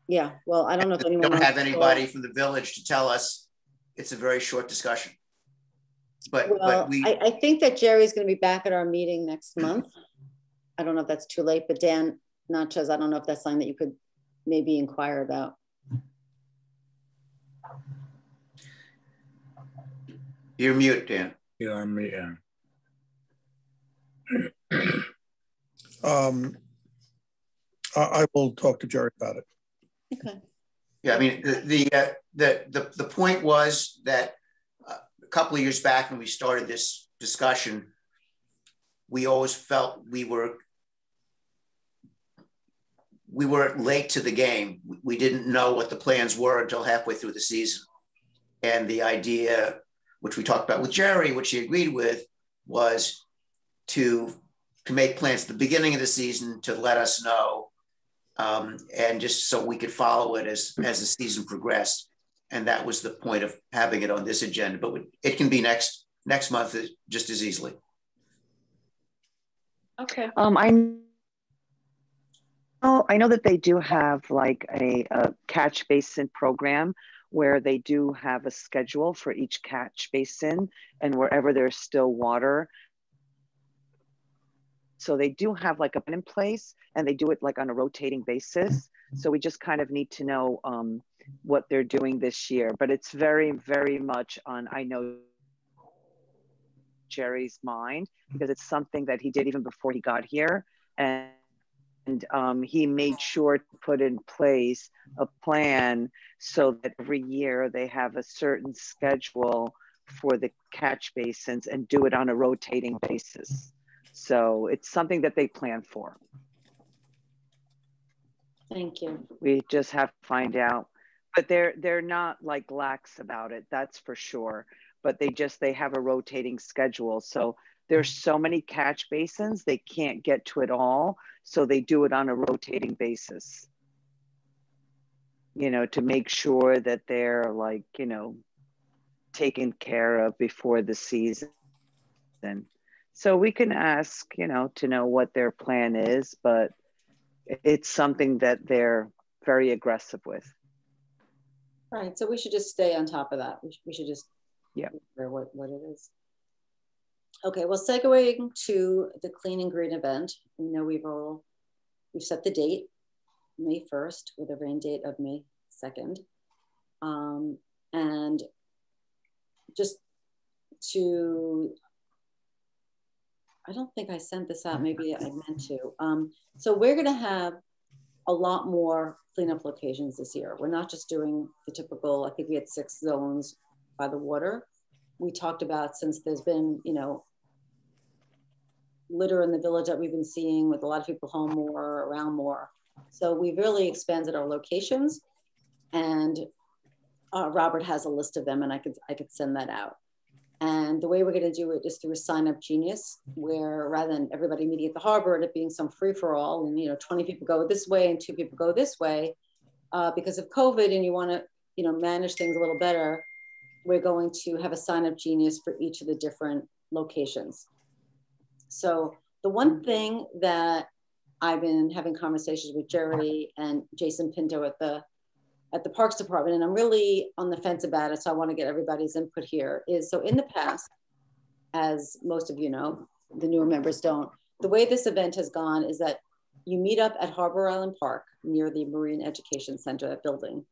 Speaker 3: Yeah, well, I don't know if anyone
Speaker 4: don't have anybody from the village to tell us. It's a very short discussion. But
Speaker 3: I think that Jerry's going to be back at our meeting next month. I don't know if that's too late, but Dan Natchez, I don't know if that's something that you could maybe inquire about.
Speaker 4: You're mute, Dan.
Speaker 7: You're on mute.
Speaker 2: I will talk to Jerry about it.
Speaker 3: Okay.
Speaker 4: Yeah, I mean, the point was that a couple of years back when we started this discussion, we always felt we were late to the game. We didn't know what the plans were until halfway through the season. And the idea, which we talked about with Jerry, which he agreed with, was to make plans at the beginning of the season to let us know, and just so we could follow it as the season progressed. And that was the point of having it on this agenda, but it can be next month just as easily.
Speaker 3: Okay.
Speaker 5: I know that they do have like a catch basin program where they do have a schedule for each catch basin and wherever there's still water. So they do have like a plan in place and they do it like on a rotating basis. So we just kind of need to know what they're doing this year, but it's very, very much on, I know, Jerry's mind, because it's something that he did even before he got here. And he made sure to put in place a plan so that every year they have a certain schedule for the catch basins and do it on a rotating basis. So it's something that they plan for.
Speaker 3: Thank you.
Speaker 5: We just have to find out, but they're not like lax about it, that's for sure. But they have a rotating schedule. So there's so many catch basins, they can't get to it all. So they do it on a rotating basis, you know, to make sure that they're like, you know, taken care of before the season. So we can ask, you know, to know what their plan is, but it's something that they're very aggressive with.
Speaker 3: Right. So we should just stay on top of that. We should just remember what it is. Okay. Well, segueing to the Clean and Green event, we know we've set the date, May 1st, with a rain date of May 2nd. And just to, I don't think I sent this out, maybe I meant to. So we're gonna have a lot more cleanup locations this year. We're not just doing the typical, I think we had 6 zones by the water. We talked about, since there's been, you know, litter in the village that we've been seeing with a lot of people home more, around more. So we've really expanded our locations, and Robert has a list of them, and I could send that out. And the way we're going to do it is through a Sign Up Genius, where rather than everybody meeting at the harbor and it being some free for all, and 20 people go this way and 2 people go this way, because of COVID, and you want to manage things a little better, we're going to have a Sign Up Genius for each of the different locations. So the one thing that I've been having conversations with Jerry and Jason Pinto at the Parks Department, and I'm really on the fence about it, so I want to get everybody's input here, is so in the past, as most of you know, the newer members don't, the way this event has gone is that you meet up at Harbor Island Park near the Marine Education Center, that building,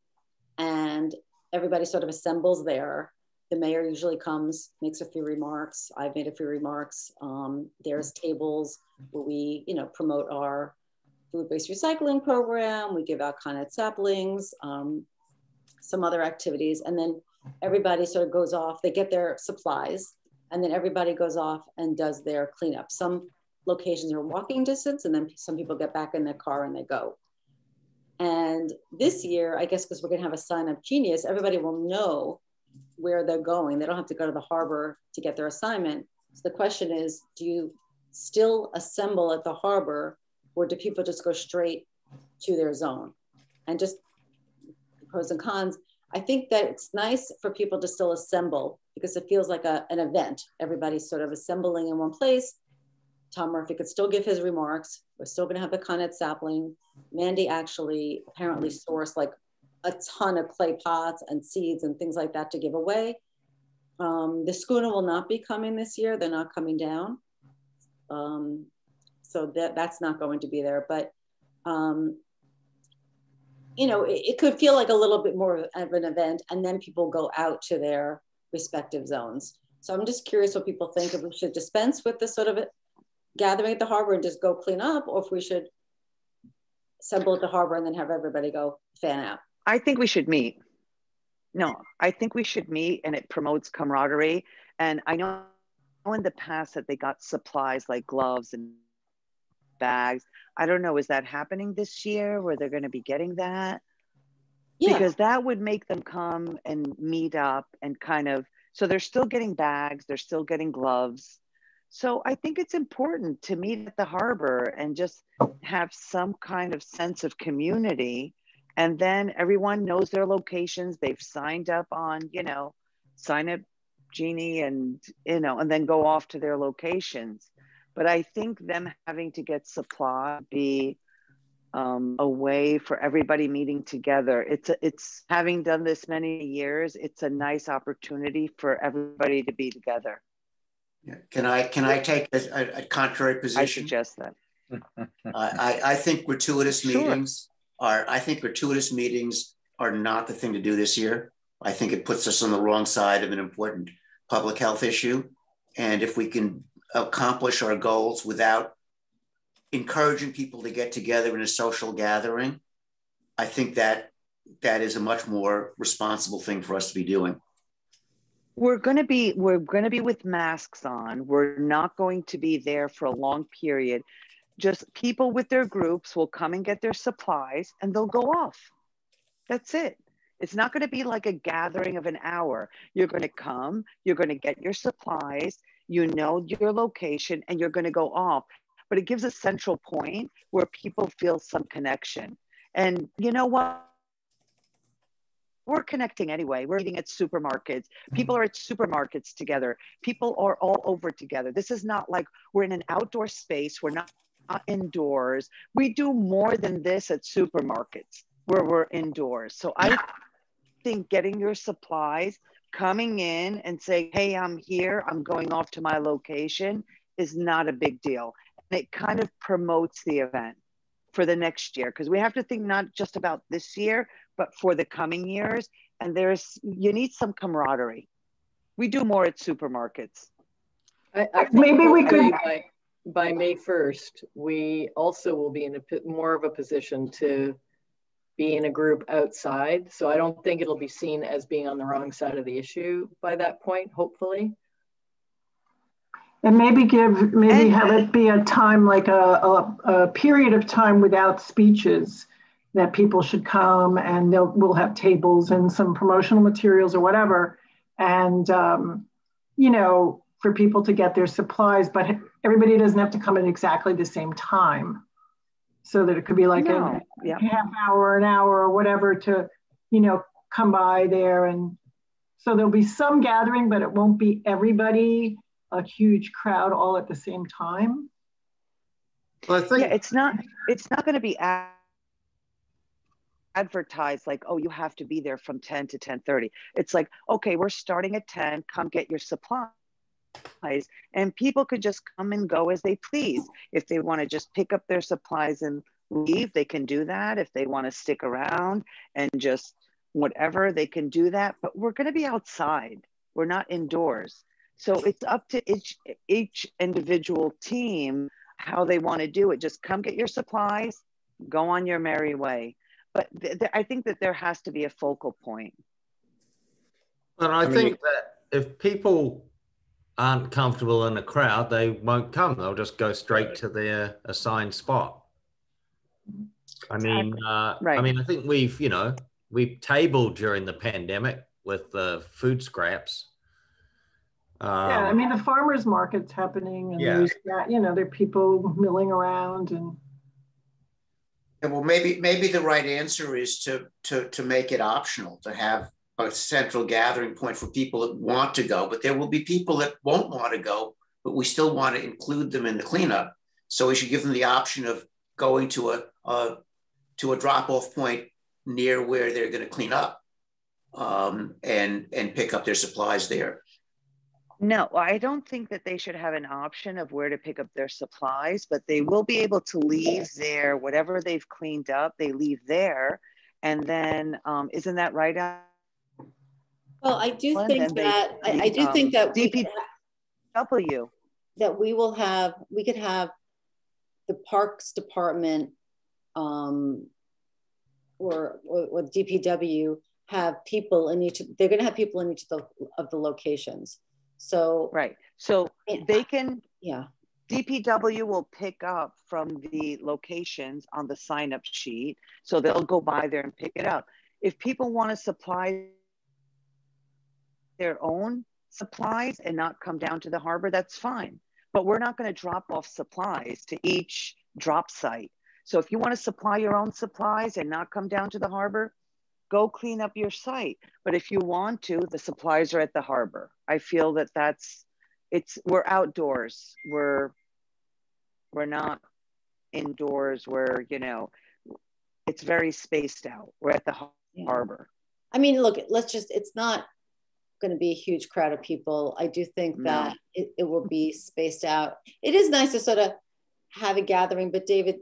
Speaker 3: and everybody sort of assembles there. The mayor usually comes, makes a few remarks. I've made a few remarks. There's tables where we, promote our food-based recycling program. We give out Con Ed saplings, some other activities, and then everybody sort of goes off. They get their supplies, and then everybody goes off and does their cleanup. Some locations are walking distance, and then some people get back in their car and they go. And this year, I guess because we're going to have a Sign Up Genius, everybody will know where they're going. They don't have to go to the harbor to get their assignment. So the question is, do you still assemble at the harbor, or do people just go straight to their zone? And just pros and cons. I think that it's nice for people to still assemble because it feels like an event. Everybody's sort of assembling in one place. Tom Murphy could still give his remarks. We're still going to have the Con Ed sapling. Mandy actually apparently sourced like a ton of clay pots and seeds and things like that to give away. The schooner will not be coming this year. They're not coming down. So that's not going to be there. But, you know, it could feel like a little bit more of an event, and then people go out to their respective zones. So I'm just curious what people think, if we should dispense with this sort of gathering at the harbor and just go clean up, or if we should assemble at the harbor and then have everybody go fan out.
Speaker 5: I think we should meet. No, I think we should meet, and it promotes camaraderie. And I know in the past that they got supplies like gloves and bags. I don't know, is that happening this year where they're going to be getting that? Yeah. Because that would make them come and meet up and kind of, so they're still getting bags, they're still getting gloves. So I think it's important to meet at the harbor and just have some kind of sense of community. And then everyone knows their locations. They've signed up on, you know, sign up Jeannie and, you know, and then go off to their locations. But I think them having to get supply be a way for everybody meeting together. It's having done this many years, it's a nice opportunity for everybody to be together.
Speaker 4: Yeah. Can I take a contrary position?
Speaker 5: I suggest that.
Speaker 4: I think gratuitous meetings are not the thing to do this year. I think it puts us on the wrong side of an important public health issue. And if we can accomplish our goals without encouraging people to get together in a social gathering, I think that is a much more responsible thing for us to be doing.
Speaker 5: We're going to be with masks on. We're not going to be there for a long period. Just people with their groups will come and get their supplies and they'll go off. That's it. It's not going to be like a gathering of an hour. You're going to come, you're going to get your supplies, you know your location, and you're going to go off. But it gives a central point where people feel some connection. And you know what? We're connecting anyway. We're eating at supermarkets. People are at supermarkets together. People are all over together. This is not like we're in an outdoor space. We're not indoors. We do more than this at supermarkets where we're indoors. So I think getting your supplies, coming in and saying, hey, I'm here, I'm going off to my location, is not a big deal. And it kind of promotes the event for the next year, because we have to think not just about this year, but for the coming years. And you need some camaraderie. We do more at supermarkets.
Speaker 6: I think maybe we could, by May 1st, we also will be in more of a position to be in a group outside. So I don't think it'll be seen as being on the wrong side of the issue by that point, hopefully.
Speaker 9: And maybe have it be a time, like a period of time without speeches, that people should come, and we'll have tables and some promotional materials or whatever. And, you know, for people to get their supplies, but everybody doesn't have to come at exactly the same time. So that it could be like a half hour, an hour, or whatever to, you know, come by there. And so there'll be some gathering, but it won't be everybody, a huge crowd all at the same time.
Speaker 1: Well, I think
Speaker 5: it's not going to be advertised like, oh, you have to be there from 10 to 10:30. It's like, okay, we're starting at 10, come get your supplies. And people could just come and go as they please. If they want to just pick up their supplies and leave, they can do that. If they want to stick around and just whatever, they can do that. But we're going to be outside. We're not indoors. So it's up to each individual team how they want to do it. Just come get your supplies, go on your merry way. But I think that there has to be a focal point.
Speaker 1: And I think that if people aren't comfortable in a crowd, they won't come. They'll just go straight to their assigned spot. I mean, I mean, I think we've tabled during the pandemic with the food scraps.
Speaker 9: Yeah, I mean, the farmers market's happening, and there's that, you know, there are people milling around, and
Speaker 4: Yeah, well, maybe the right answer is to make it optional, to have a central gathering point for people that want to go, but there will be people that won't want to go, but we still want to include them in the cleanup. So we should give them the option of going to a drop-off point near where they're going to clean up, and pick up their supplies there.
Speaker 5: No, I don't think that they should have an option of where to pick up their supplies, but they will be able to leave there, whatever they've cleaned up, they leave there. And then, isn't that right?
Speaker 3: Well, I do think that, I do think that
Speaker 5: DPW.
Speaker 3: That we could have the Parks Department or DPW have people in each, they're going to have people in each of the locations. So
Speaker 5: right, so they can,
Speaker 3: yeah,
Speaker 5: DPW will pick up from the locations on the sign up sheet, so they'll go by there and pick it up. If people want to supply their own supplies and not come down to the harbor, that's fine, but we're not going to drop off supplies to each drop site. So if you want to supply your own supplies and not come down to the harbor, go clean up your site. But if you want to, the supplies are at the harbor. I feel that we're outdoors. We're not indoors where, you know, it's very spaced out. We're at the harbor.
Speaker 3: I mean, look, it's not going to be a huge crowd of people. I do think that it will be spaced out. It is nice to sort of have a gathering, but David,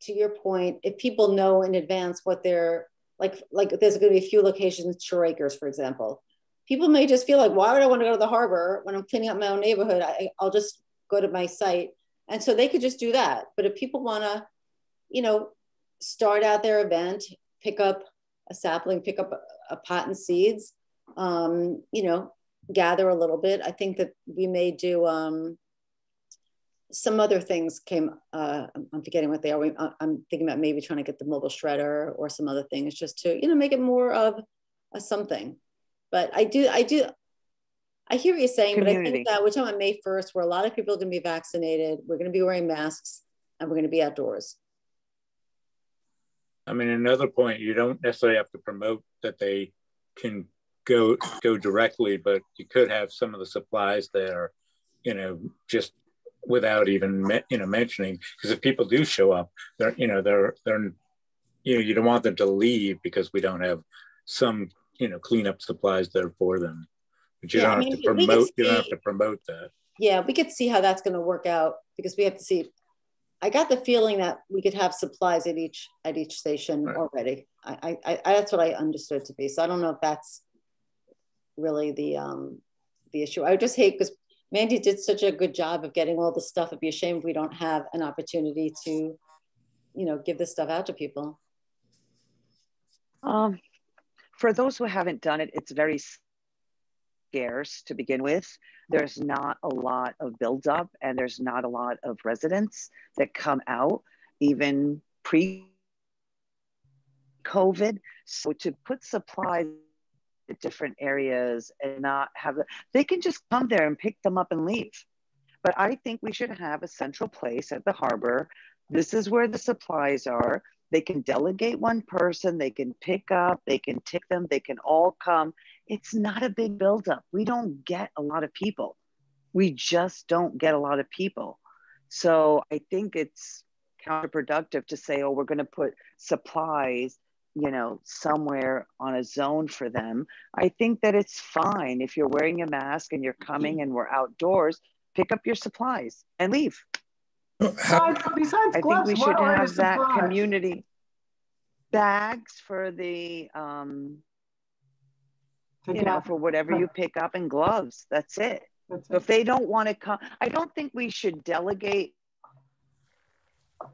Speaker 3: to your point, if people know in advance what they're, like there's going to be a few locations, Shore Acres, for example. People may just feel like, why would I want to go to the harbor when I'm cleaning up my own neighborhood? I'll just go to my site. And so they could just do that. But if people want to, you know, start out their event, pick up a sapling, pick up a pot and seeds, you know, gather a little bit. I think that we may do some other things I'm forgetting what they are. I'm thinking about maybe trying to get the mobile shredder or some other things just to, you know, make it more of a something. But I hear what you're saying, but I think that we're talking about May 1st, where a lot of people are going to be vaccinated. We're going to be wearing masks and we're going to be outdoors.
Speaker 7: I mean, another point, you don't necessarily have to promote that they can go directly, but you could have some of the supplies there, you know, just without even mentioning, because if people do show up, they're you don't want them to leave because we don't have some cleanup supplies there for them. But you don't have to promote. You don't have to promote that.
Speaker 3: Yeah, we could see how that's going to work out, because we have to see. I got the feeling that we could have supplies at each station already. I that's what I understood to be. So I don't know if that's really the issue. I would just hate, because Mandy did such a good job of getting all the stuff. It'd be a shame if we don't have an opportunity to, give this stuff out to people.
Speaker 5: For those who haven't done it, it's very scarce to begin with. There's not a lot of buildup, and there's not a lot of residents that come out, even pre-COVID. So to put supplies at different areas and not have it, they can just come there and pick them up and leave. But I think we should have a central place at the harbor. This is where the supplies are. They can delegate one person, they can pick up, they can tick them, they can all come. It's not a big buildup. We don't get a lot of people. We just don't get a lot of people. So I think it's counterproductive to say, oh, we're going to put supplies, somewhere on a zone for them. I think that it's fine if you're wearing a mask and you're coming and we're outdoors, pick up your supplies and leave.
Speaker 9: Besides
Speaker 5: I
Speaker 9: gloves,
Speaker 5: think we should have that community bags for the, for whatever you pick up, and gloves. That's it. So if they don't want to come, I don't think we should delegate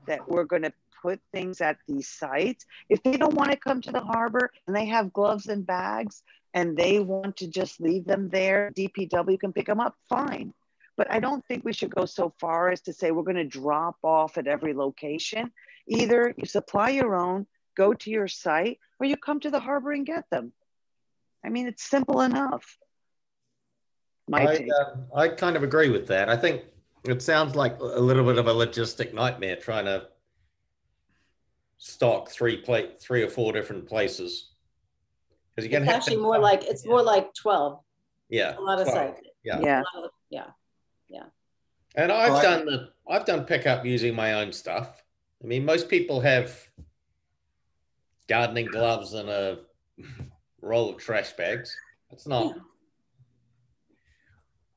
Speaker 5: that we're going to put things at these sites. If they don't want to come to the harbor and they have gloves and bags and they want to just leave them there, DPW can pick them up, fine. But I don't think we should go so far as to say we're going to drop off at every location. Either you supply your own, go to your site, or you come to the harbor and get them. I mean, it's simple enough.
Speaker 1: I kind of agree with that. I think it sounds like a little bit of a logistic nightmare trying to stock three or four different places. Because you can
Speaker 3: It's
Speaker 1: have
Speaker 3: actually more like, it's more like 12.
Speaker 1: Yeah.
Speaker 3: A lot of
Speaker 1: 12.
Speaker 3: sites.
Speaker 1: Yeah.
Speaker 6: Yeah.
Speaker 3: Yeah. Yeah.
Speaker 1: And I've done pickup using my own stuff. I mean, most people have gardening gloves and a roll of trash bags. It's not.
Speaker 3: Yeah.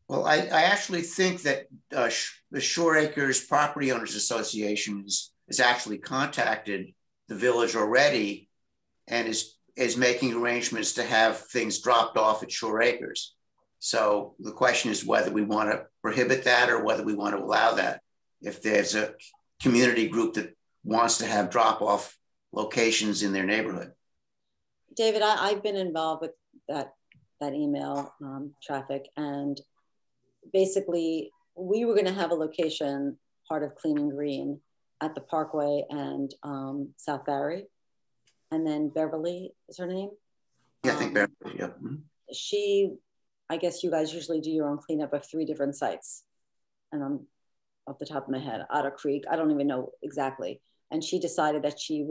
Speaker 4: Well, I actually think that the Shore Acres Property Owners Association has actually contacted the village already and is making arrangements to have things dropped off at Shore Acres. So the question is whether we want to prohibit that or whether we want to allow that. If there's a community group that wants to have drop-off locations in their neighborhood.
Speaker 3: David, I've been involved with that email traffic, and basically we were going to have a location part of Clean and Green at the Parkway and South Barry, and then Beverly is her name.
Speaker 4: Yeah, I think Beverly. Yeah.
Speaker 3: She, I guess you guys usually do your own cleanup of 3 different sites, and I'm off the top of my head, Otter Creek, I don't even know exactly. And she decided that she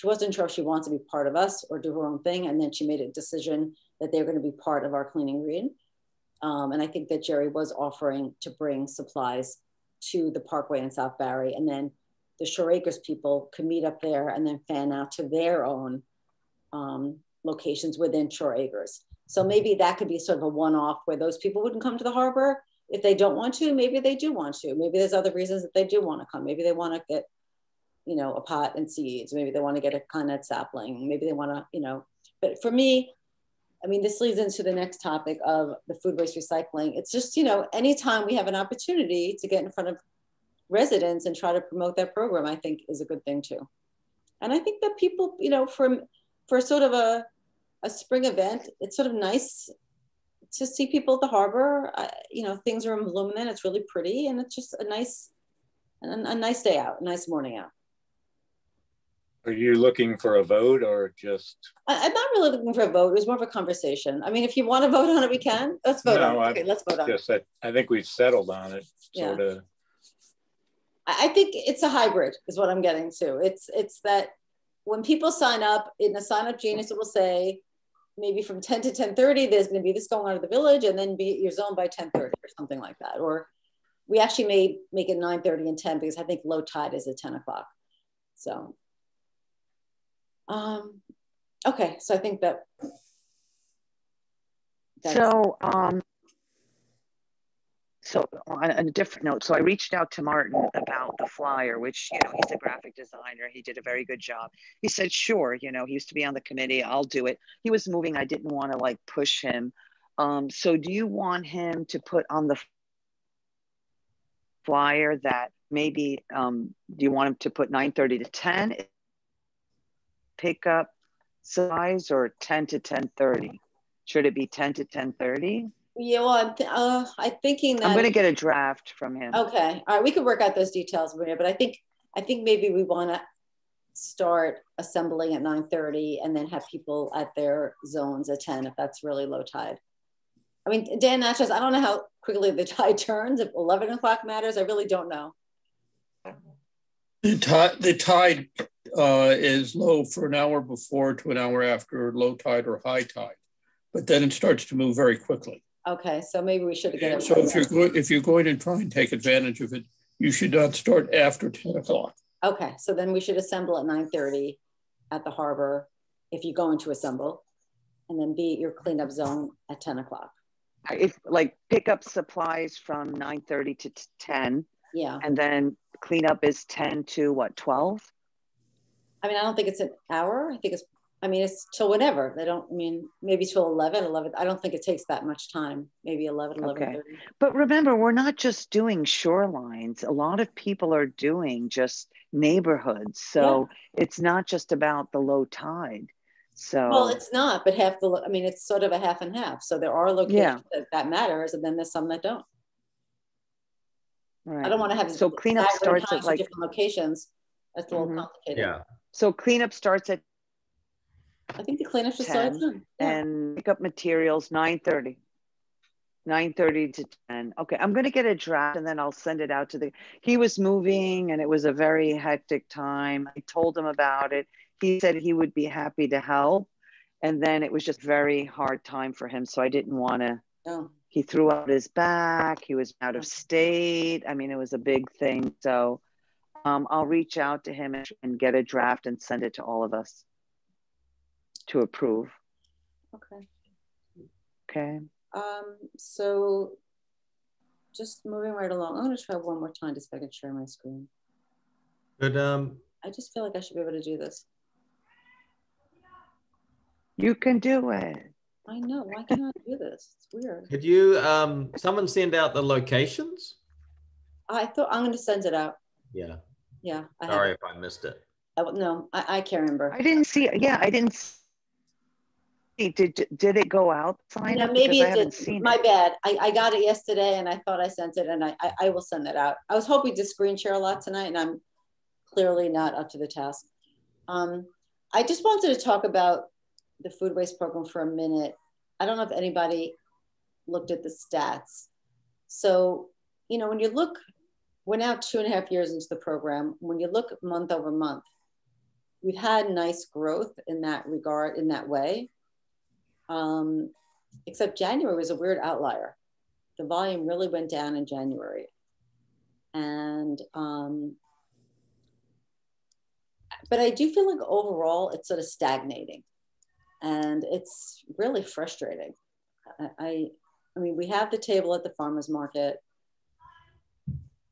Speaker 3: wasn't sure if she wants to be part of us or do her own thing. And then she made a decision that they're going to be part of our Clean and Green. And I think that Jerry was offering to bring supplies to the Parkway in South Barry. And then the Shore Acres people could meet up there and then fan out to their own locations within Shore Acres. So maybe that could be sort of a one-off where those people wouldn't come to the harbor. If they don't want to, maybe they do want to. Maybe there's other reasons that they do want to come. Maybe they want to get, you know, a pot and seeds. Maybe they want to get a Connet sapling. Maybe they want to, you know, but for me, I mean, this leads into the next topic of the food waste recycling. It's just, you know, anytime we have an opportunity to get in front of residents and try to promote that program, I think is a good thing too. And I think that people, you know, for sort of a spring event, it's sort of nice to see people at the harbor. You know, things are in bloom then, it's really pretty, and it's just a nice day out, a nice morning out.
Speaker 7: Are you looking for a vote or just?
Speaker 3: I'm not really looking for a vote. It was more of a conversation. I mean, if you want to vote on it, we can. Let's vote on it. Okay, let's vote on it.
Speaker 7: I think we've settled on it, sort of.
Speaker 3: I think it's a hybrid is what I'm getting to. It's that when people sign up, in the sign up genius, it will say, maybe from 10 to 10:30, there's going to be this going on at the village, and then be at your zone by 10:30 or something like that. Or we actually make it 9:30 and 10 because I think low tide is at 10 o'clock. So, okay. So I think that's
Speaker 10: so on a different note, so I reached out to Martin about the flyer, which, you know, he's a graphic designer. He did a very good job. He said, sure, you know, he used to be on the committee. I'll do it. He was moving. I didn't want to like push him. So do you want him to put on the flyer that maybe, do you want him to put 9:30 to 10 pick up size, or 10 to 10:30? Should it be 10 to 10:30?
Speaker 3: Yeah, well, I'm thinking that
Speaker 10: I'm going to get a draft from him.
Speaker 3: Okay, all right, we could work out those details, Maria. But I think maybe we want to start assembling at 9:30 and then have people at their zones at 10 if that's really low tide. I mean, Dan Natchez, I don't know how quickly the tide turns. If 11 o'clock matters, I really don't know.
Speaker 2: The tide is low for an hour before to an hour after low tide or high tide, but then it starts to move very quickly.
Speaker 3: Okay, so maybe we should get it.
Speaker 2: So if you're going to try and take advantage of it, you should not start after 10 o'clock.
Speaker 3: Okay, so then we should assemble at 9:30 at the harbor if you're going to assemble, and then be at your cleanup zone at 10 o'clock.
Speaker 10: If like pick up supplies from 9:30 to 10.
Speaker 3: Yeah.
Speaker 10: And then cleanup is 10 to what, 12?
Speaker 3: I mean, I don't think it's an hour. I mean, it's till whenever. Maybe till 11. I don't think it takes that much time. Maybe 11:30.
Speaker 10: Okay. But remember, we're not just doing shorelines. A lot of people are doing just neighborhoods. So it's not just about the low tide. So,
Speaker 3: well, it's not, but it's sort of a half and half. So there are locations that matters, and then there's some that don't.
Speaker 10: Right.
Speaker 3: I don't want to have
Speaker 10: so cleanup starts at like
Speaker 3: different locations. That's a little complicated.
Speaker 1: Yeah.
Speaker 10: So cleanup starts at.
Speaker 3: I think the cleanup should start at 10.
Speaker 10: And pick up materials 9:30. 9:30 to 10. Okay, I'm going to get a draft and then I'll send it out to the, he was moving and it was a very hectic time. I told him about it. He said he would be happy to help. And then it was just very hard time for him. So I didn't want to, he threw out his back. He was out of state. I mean, it was a big thing. So I'll reach out to him and get a draft and send it to all of us to approve.
Speaker 3: Okay.
Speaker 10: Okay.
Speaker 3: So just moving right along, I'm going to try one more time just so I can share my screen.
Speaker 1: But
Speaker 3: I just feel like I should be able to do this.
Speaker 10: You can do it.
Speaker 3: I know. Why can't I do this? It's weird.
Speaker 1: could you, someone send out the locations?
Speaker 3: I thought I'm going to send it out.
Speaker 1: Yeah.
Speaker 3: Yeah.
Speaker 1: Sorry if I missed it.
Speaker 3: No, I can't remember.
Speaker 10: I didn't see it. Yeah, I didn't see. Did it go out?
Speaker 3: Yeah, maybe it did. My bad. I got it yesterday and I thought I sent it, and I will send that out. I was hoping to screen share a lot tonight and I'm clearly not up to the task. I just wanted to talk about the food waste program for a minute. I don't know if anybody looked at the stats. So, you know, when you look, we're now 2.5 years into the program. When you look month over month, we've had nice growth in that regard, in that way. Except January was a weird outlier. The volume really went down in January. And, but I do feel like overall it's sort of stagnating. And it's really frustrating. I mean, we have the table at the farmer's market.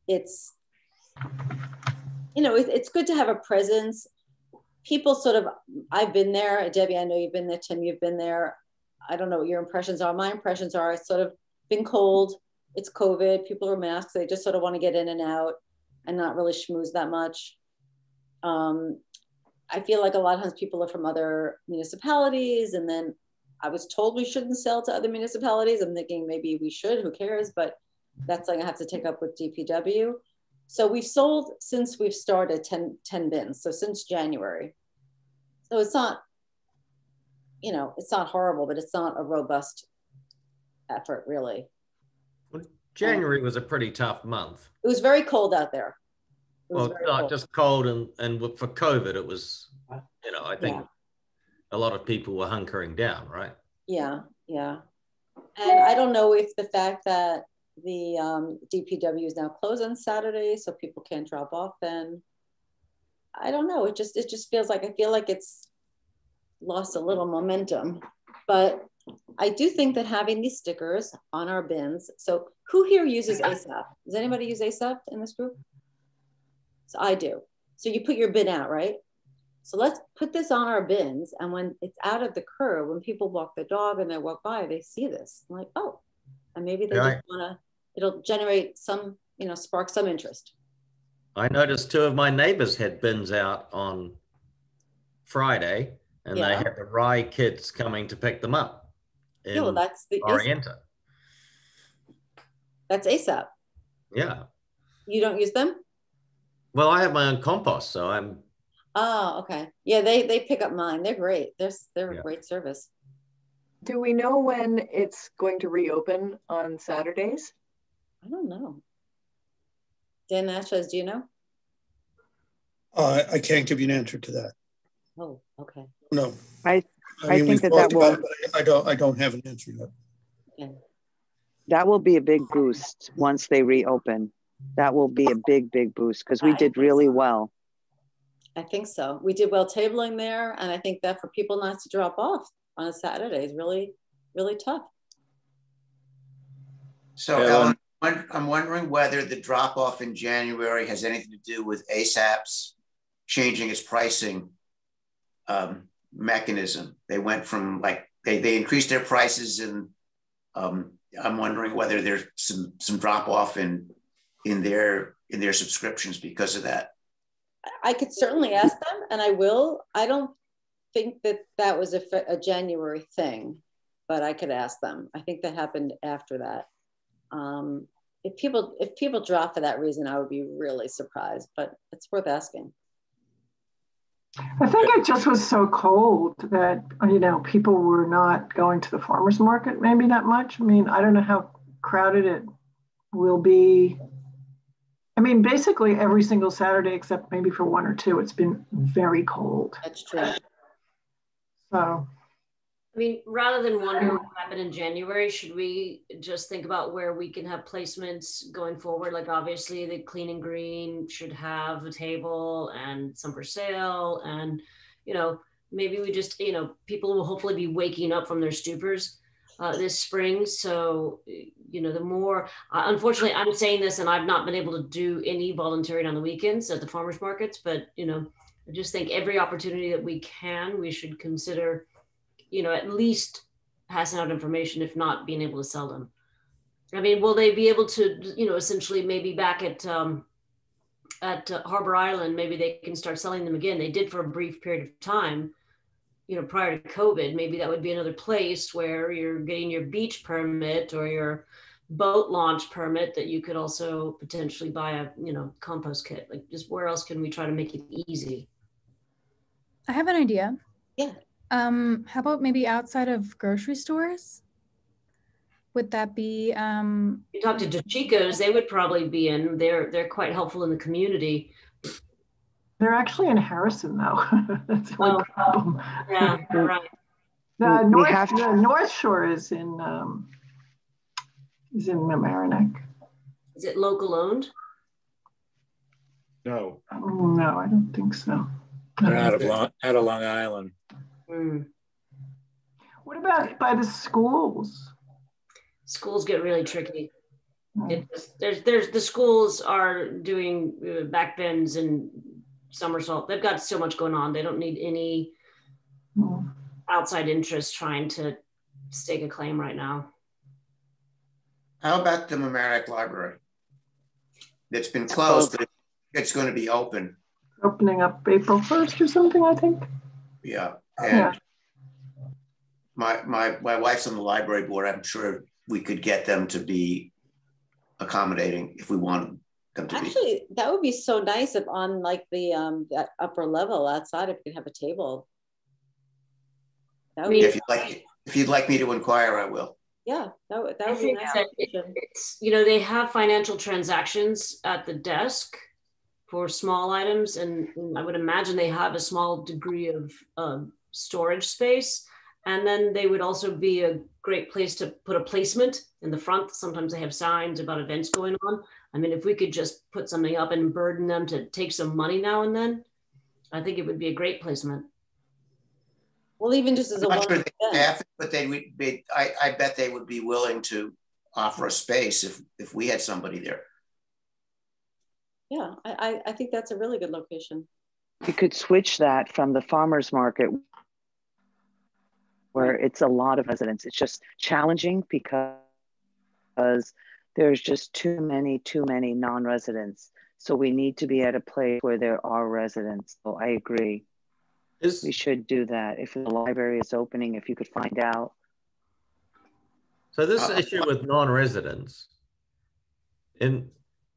Speaker 3: It's, you know, it's good to have a presence. People sort of, I've been there. Debbie, I know you've been there. Tim, you've been there. I don't know what your impressions are. My impressions are it's sort of been cold. It's COVID. People are masked. They just sort of want to get in and out and not really schmooze that much. I feel like a lot of times people are from other municipalities, and then I was told we shouldn't sell to other municipalities. I'm thinking maybe we should, who cares? But that's something I have to take up with DPW. So we've sold, since we've started, 10 bins. So since January. So it's not, you know, it's not horrible, but it's not a robust effort really.
Speaker 1: Well, January was a pretty tough month.
Speaker 3: It was very cold out there.
Speaker 1: Well, not just cold, and for COVID, it was, you know, I think a lot of people were hunkering down, right?
Speaker 3: Yeah, yeah. And I don't know if the fact that the DPW is now closed on Saturday, so people can't drop off, then I don't know. It just feels like, I feel like it's lost a little momentum. But I do think that having these stickers on our bins, so who here uses ASAP? Does anybody use ASAP in this group? So I do. So you put your bin out, right? So let's put this on our bins. And when it's out at the curb, when people walk the dog and they walk by, they see this. I'm like, oh, and maybe they just want to, it'll generate some, you know, spark some interest.
Speaker 1: I noticed 2 of my neighbors had bins out on Friday, and they had the Rye kids coming to pick them up.
Speaker 3: Yeah, well, that's the
Speaker 1: Orienta.
Speaker 3: That's ASAP.
Speaker 1: Yeah.
Speaker 3: You don't use them?
Speaker 1: Well, I have my own compost, so I'm.
Speaker 3: Oh, okay. Yeah, they pick up mine. They're great. They're a great service.
Speaker 6: Do we know when it's going to reopen on Saturdays?
Speaker 3: I don't know. Dan Natchez, do you know?
Speaker 2: I can't give you an answer to that.
Speaker 3: Oh, okay.
Speaker 2: No.
Speaker 10: I mean, think that will.
Speaker 2: I don't have an answer yet.
Speaker 3: Okay.
Speaker 10: That will be a big boost once they reopen. That will be a big boost because we did really well.
Speaker 3: I think so. We did well tabling there, and I think that for people not to drop off on a Saturday is really, really tough.
Speaker 4: So Ellen, I'm wondering whether the drop off in January has anything to do with ASAP's changing its pricing mechanism. They went from like, they increased their prices, and I'm wondering whether there's some drop off in their subscriptions because of that.
Speaker 3: I could certainly ask them, and I will. I don't think that was a January thing, but I could ask them. I think that happened after that. If people drop for that reason, I would be really surprised, but it's worth asking.
Speaker 9: I think it just was so cold that, you know, people were not going to the farmer's market maybe that much. I mean, I don't know how crowded it will be. I mean, basically every single Saturday, except maybe for 1 or 2, it's been very cold.
Speaker 3: That's true.
Speaker 9: So,
Speaker 11: I mean, rather than wonder what happened in January, should we just think about where we can have placements going forward? Like obviously the Clean and Green should have a table and some for sale. And, you know, maybe we just, you know, people will hopefully be waking up from their stupors this spring. So, you know, the more, unfortunately, I'm saying this and I've not been able to do any volunteering on the weekends at the farmers markets, but, you know, I just think every opportunity that we can, we should consider, you know, at least passing out information, if not being able to sell them. I mean, will they be able to, you know, essentially maybe back at Harbor Island, maybe they can start selling them again. They did for a brief period of time, you know, prior to COVID. Maybe that would be another place where you're getting your beach permit or your boat launch permit that you could also potentially buy a, you know, compost kit. Like, just where else can we try to make it easy?
Speaker 12: I have an idea.
Speaker 3: Yeah.
Speaker 12: How about maybe outside of grocery stores? Would that be?
Speaker 11: You talk to DeChico's, they would probably be in. They're quite helpful in the community.
Speaker 9: they're actually in Harrison though. That's the only problem.
Speaker 11: Yeah, you're right.
Speaker 9: The North Shore is in Mamaroneck.
Speaker 11: Is it local owned?
Speaker 7: No.
Speaker 9: No, I don't think so.
Speaker 7: They're out of Long Island.
Speaker 11: Mm.
Speaker 9: What about by the schools?
Speaker 11: Schools get really tricky. There's the schools are doing back bends and somersault. They've got so much going on. They don't need any outside interest trying to stake a claim right now.
Speaker 4: How about the Mamaroneck Library? It's been closed, but it's going to be open.
Speaker 9: Opening up April 1st or something, I think.
Speaker 4: Yeah. And my wife's on the library board. I'm sure we could get them to be accommodating if we wanted them to be.
Speaker 3: Actually, that would be so nice if on like the that upper level outside, if you could have a table. That would
Speaker 4: If you'd like me to inquire, I will.
Speaker 3: Yeah, that would be nice.
Speaker 11: It's, you know, they have financial transactions at the desk for small items, and I would imagine they have a small degree of storage space. And then they would also be a great place to put a placement in the front. Sometimes they have signs about events going on. I mean, if we could just put something up and burden them to take some money now and then, I think it would be a great placement.
Speaker 3: Well, even just as a one,
Speaker 4: but they would be. I bet they would be willing to offer a space if we had somebody there.
Speaker 3: Yeah, I think that's a really good location.
Speaker 10: You could switch that from the farmers market, where it's a lot of residents. It's just challenging because there's just too many non-residents. So we need to be at a place where there are residents. So I agree. We should do that. If the library is opening, if you could find out.
Speaker 1: So this issue with non-residents, in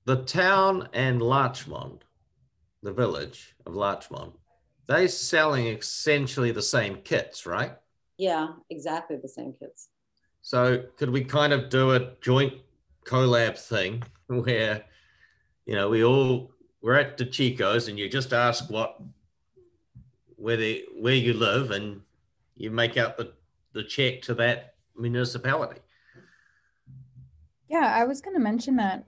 Speaker 1: the town and Larchmont, the village of Larchmont, they're selling essentially the same kits, right?
Speaker 3: Yeah, exactly the same kits.
Speaker 1: So could we kind of do a joint collab thing where, you know, we're at DeChico's and you just ask where you live and you make out the check to that municipality?
Speaker 12: Yeah, I was going to mention that.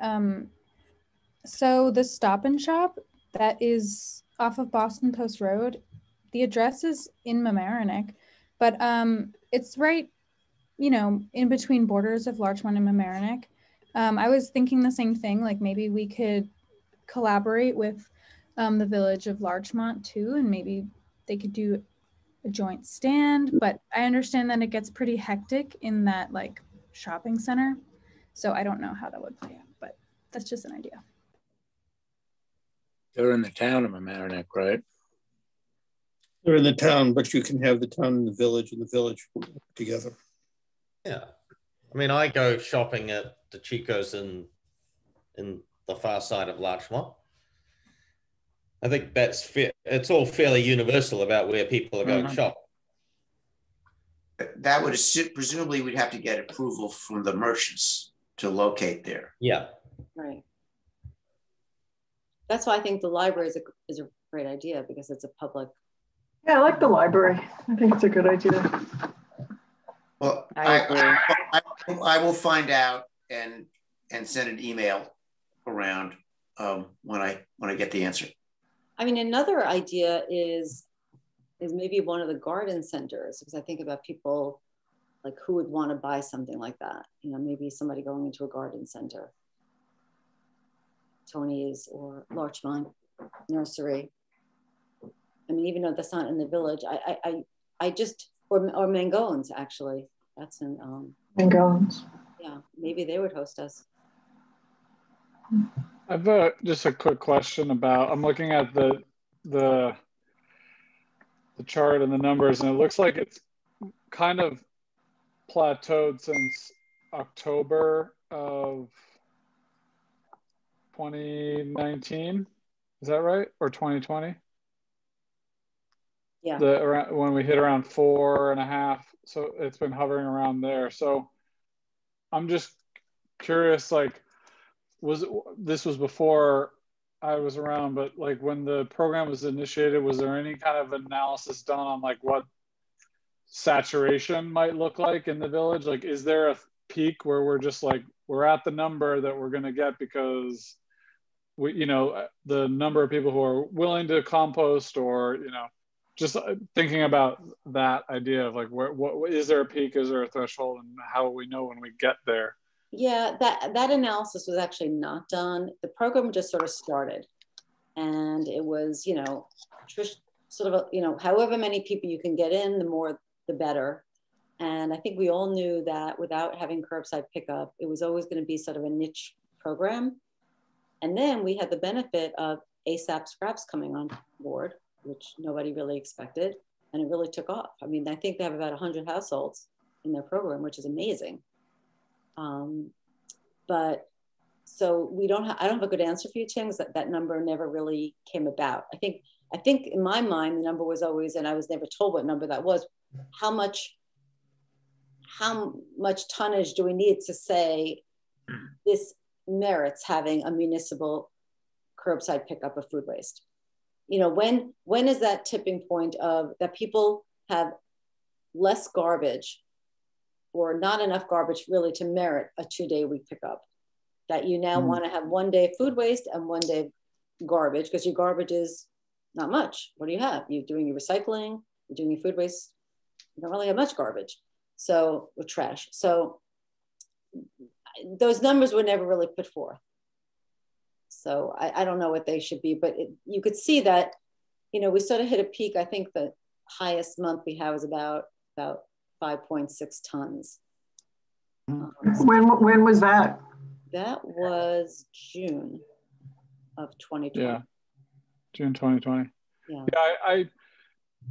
Speaker 12: So the Stop and Shop that is off of Boston Post Road, the address is in Mamaroneck, but it's right, you know, in between borders of Larchmont and Mamaroneck. I was thinking the same thing, like maybe we could collaborate with the village of Larchmont too, and maybe they could do a joint stand, but I understand that it gets pretty hectic in that like shopping center. So I don't know how that would play out, but that's just an idea.
Speaker 7: They're in the town of Mamaroneck, right?
Speaker 2: They're in the town, but you can have the town and the village together. Yeah.
Speaker 1: I mean, I go shopping at DeChico's in the far side of Larchmont. I think that's fair. It's all fairly universal about where people are going to shop.
Speaker 4: That would presumably we'd have to get approval from the merchants. to locate there.
Speaker 1: Yeah.
Speaker 3: Right. That's why I think the library is a great idea, because it's a public.
Speaker 9: Yeah, I like the library. I think it's a good idea.
Speaker 4: Well, I will find out and send an email around when I get the answer.
Speaker 3: I mean, another idea is maybe one of the garden centers, because I think about people like who would want to buy something like that. You know, maybe somebody going into a garden center, Tony's or Larchmont Nursery. I mean, even though that's not in the village, I just, or Mangones actually. That's in
Speaker 9: Mangones.
Speaker 3: Yeah, maybe they would host us.
Speaker 8: I've just a quick question about, I'm looking at the chart and the numbers, and it looks like it's kind of plateaued since October of 2019. Is that right? Or 2020?
Speaker 3: Yeah.
Speaker 8: When we hit around 4.5, so it's been hovering around there. So I'm just curious, like, this was before I was around, but like when the program was initiated, was there any kind of analysis done on like what saturation might look like in the village? Like, is there a peak where we're just like, we're at the number that we're going to get because we, you know, the number of people who are willing to compost, or, you know, just thinking about that idea of like, what is there a peak, is there a threshold, and how will we know when we get there?
Speaker 3: Yeah, that analysis was actually not done. The program just sort of started, and it was, you know, sort of, you know, however many people you can get in, the more, the better. And I think we all knew that without having curbside pickup, it was always going to be sort of a niche program. And then we had the benefit of ASAP Scraps coming on board, which nobody really expected, and it really took off. I mean, I think they have about 100 households in their program, which is amazing. But so I don't have a good answer for you, Tim, because that number never really came about. I think in my mind, the number was always, and I was never told what number that was, how much tonnage do we need to say this merits having a municipal curbside pickup of food waste? You know, when is that tipping point of that people have less garbage or not enough garbage really to merit a 2-day-a-week pickup? That you now want to have 1 day of food waste and 1 day of garbage, because your garbage is not much. What do you have? You're doing your recycling, you're doing your food waste. You don't really have much garbage. So, or trash. So those numbers were never really put forth. So I don't know what they should be, but you could see that, you know, we sort of hit a peak. I think the highest month we had was about 5.6 tons.
Speaker 9: When was that?
Speaker 3: That was June of 2020.
Speaker 8: Yeah, June 2020.
Speaker 3: Yeah,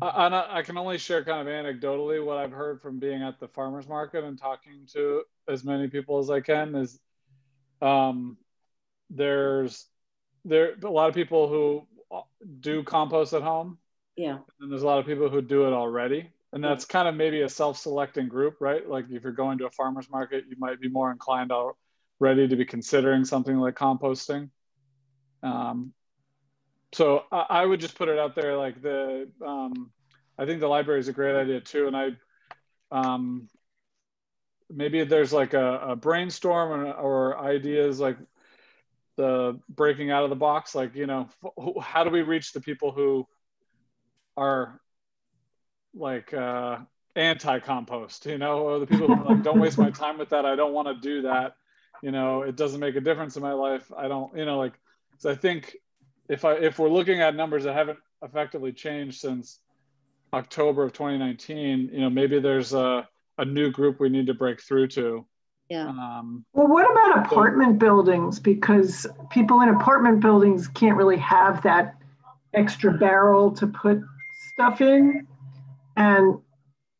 Speaker 8: I can only share kind of anecdotally what I've heard from being at the farmer's market and talking to as many people as I can is there's a lot of people who do compost at home.
Speaker 3: Yeah.
Speaker 8: And there's a lot of people who do it already. And that's kind of maybe a self-selecting group, right? Like if you're going to a farmer's market, you might be more inclined already to be considering something like composting. So I would just put it out there, like I think the library is a great idea too. And maybe there's like a brainstorm or ideas like the breaking out of the box, like, you know, how do we reach the people who are like anti-compost, you know, or the people who are like, don't waste my time with that. I don't want to do that. You know, it doesn't make a difference in my life. I don't, you know, like, so I think if we're looking at numbers that haven't effectively changed since October of 2019, you know, maybe there's a new group we need to break through to.
Speaker 3: Yeah.
Speaker 9: Well, what about apartment buildings? Because people in apartment buildings can't really have that extra barrel to put stuff in. And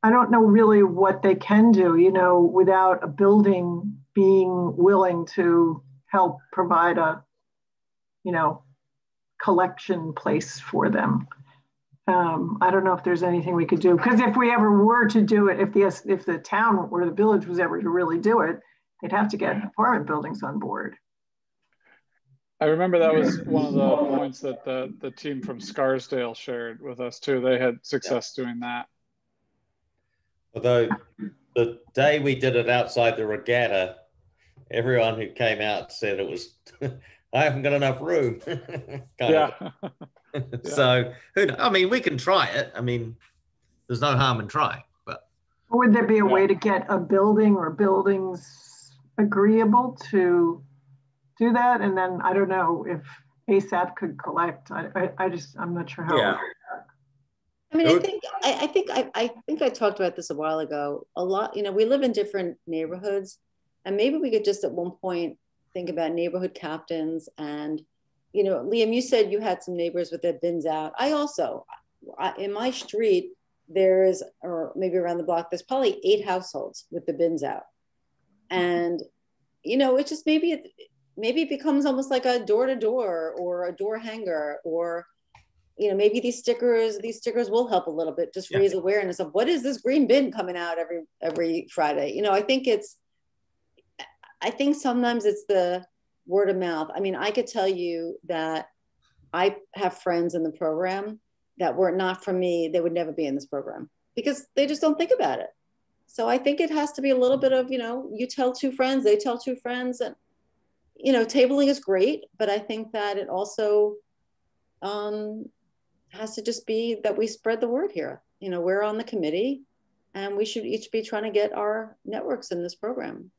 Speaker 9: I don't know really what they can do, you know, without a building being willing to help provide a, you know, collection place for them. I don't know if there's anything we could do, because if we ever were to do it, if the town or the village was ever to really do it, they'd have to get apartment buildings on board.
Speaker 8: I remember that was one of the points that the team from Scarsdale shared with us too. They had success doing that.
Speaker 1: Although the day we did it outside the regatta, everyone who came out said it was, I haven't got enough room.
Speaker 8: Yeah.
Speaker 1: So, I mean, we can try it. I mean, there's no harm in trying, but.
Speaker 9: Would there be a way to get a building or buildings agreeable to do that? And then I don't know if ASAP could collect. I'm not sure how.
Speaker 1: Yeah.
Speaker 3: I mean, I think I talked about this a while ago. A lot, we live in different neighborhoods, and maybe we could just at one point think about neighborhood captains. And, Liam, you said you had some neighbors with their bins out. In my street, or maybe around the block, there's probably 8 households with the bins out. And, it's just maybe it becomes almost like a door-to-door or a door hanger, or maybe these stickers will help a little bit, just raise awareness of what is this green bin coming out every Friday. I think sometimes it's the word of mouth. I mean, I could tell you that I have friends in the program that were not from me, they would never be in this program because they just don't think about it. So I think it has to be a little bit of, you tell 2 friends, they tell 2 friends, and, tabling is great, but I think that it also has to just be that we spread the word here. We're on the committee and we should each be trying to get our networks in this program.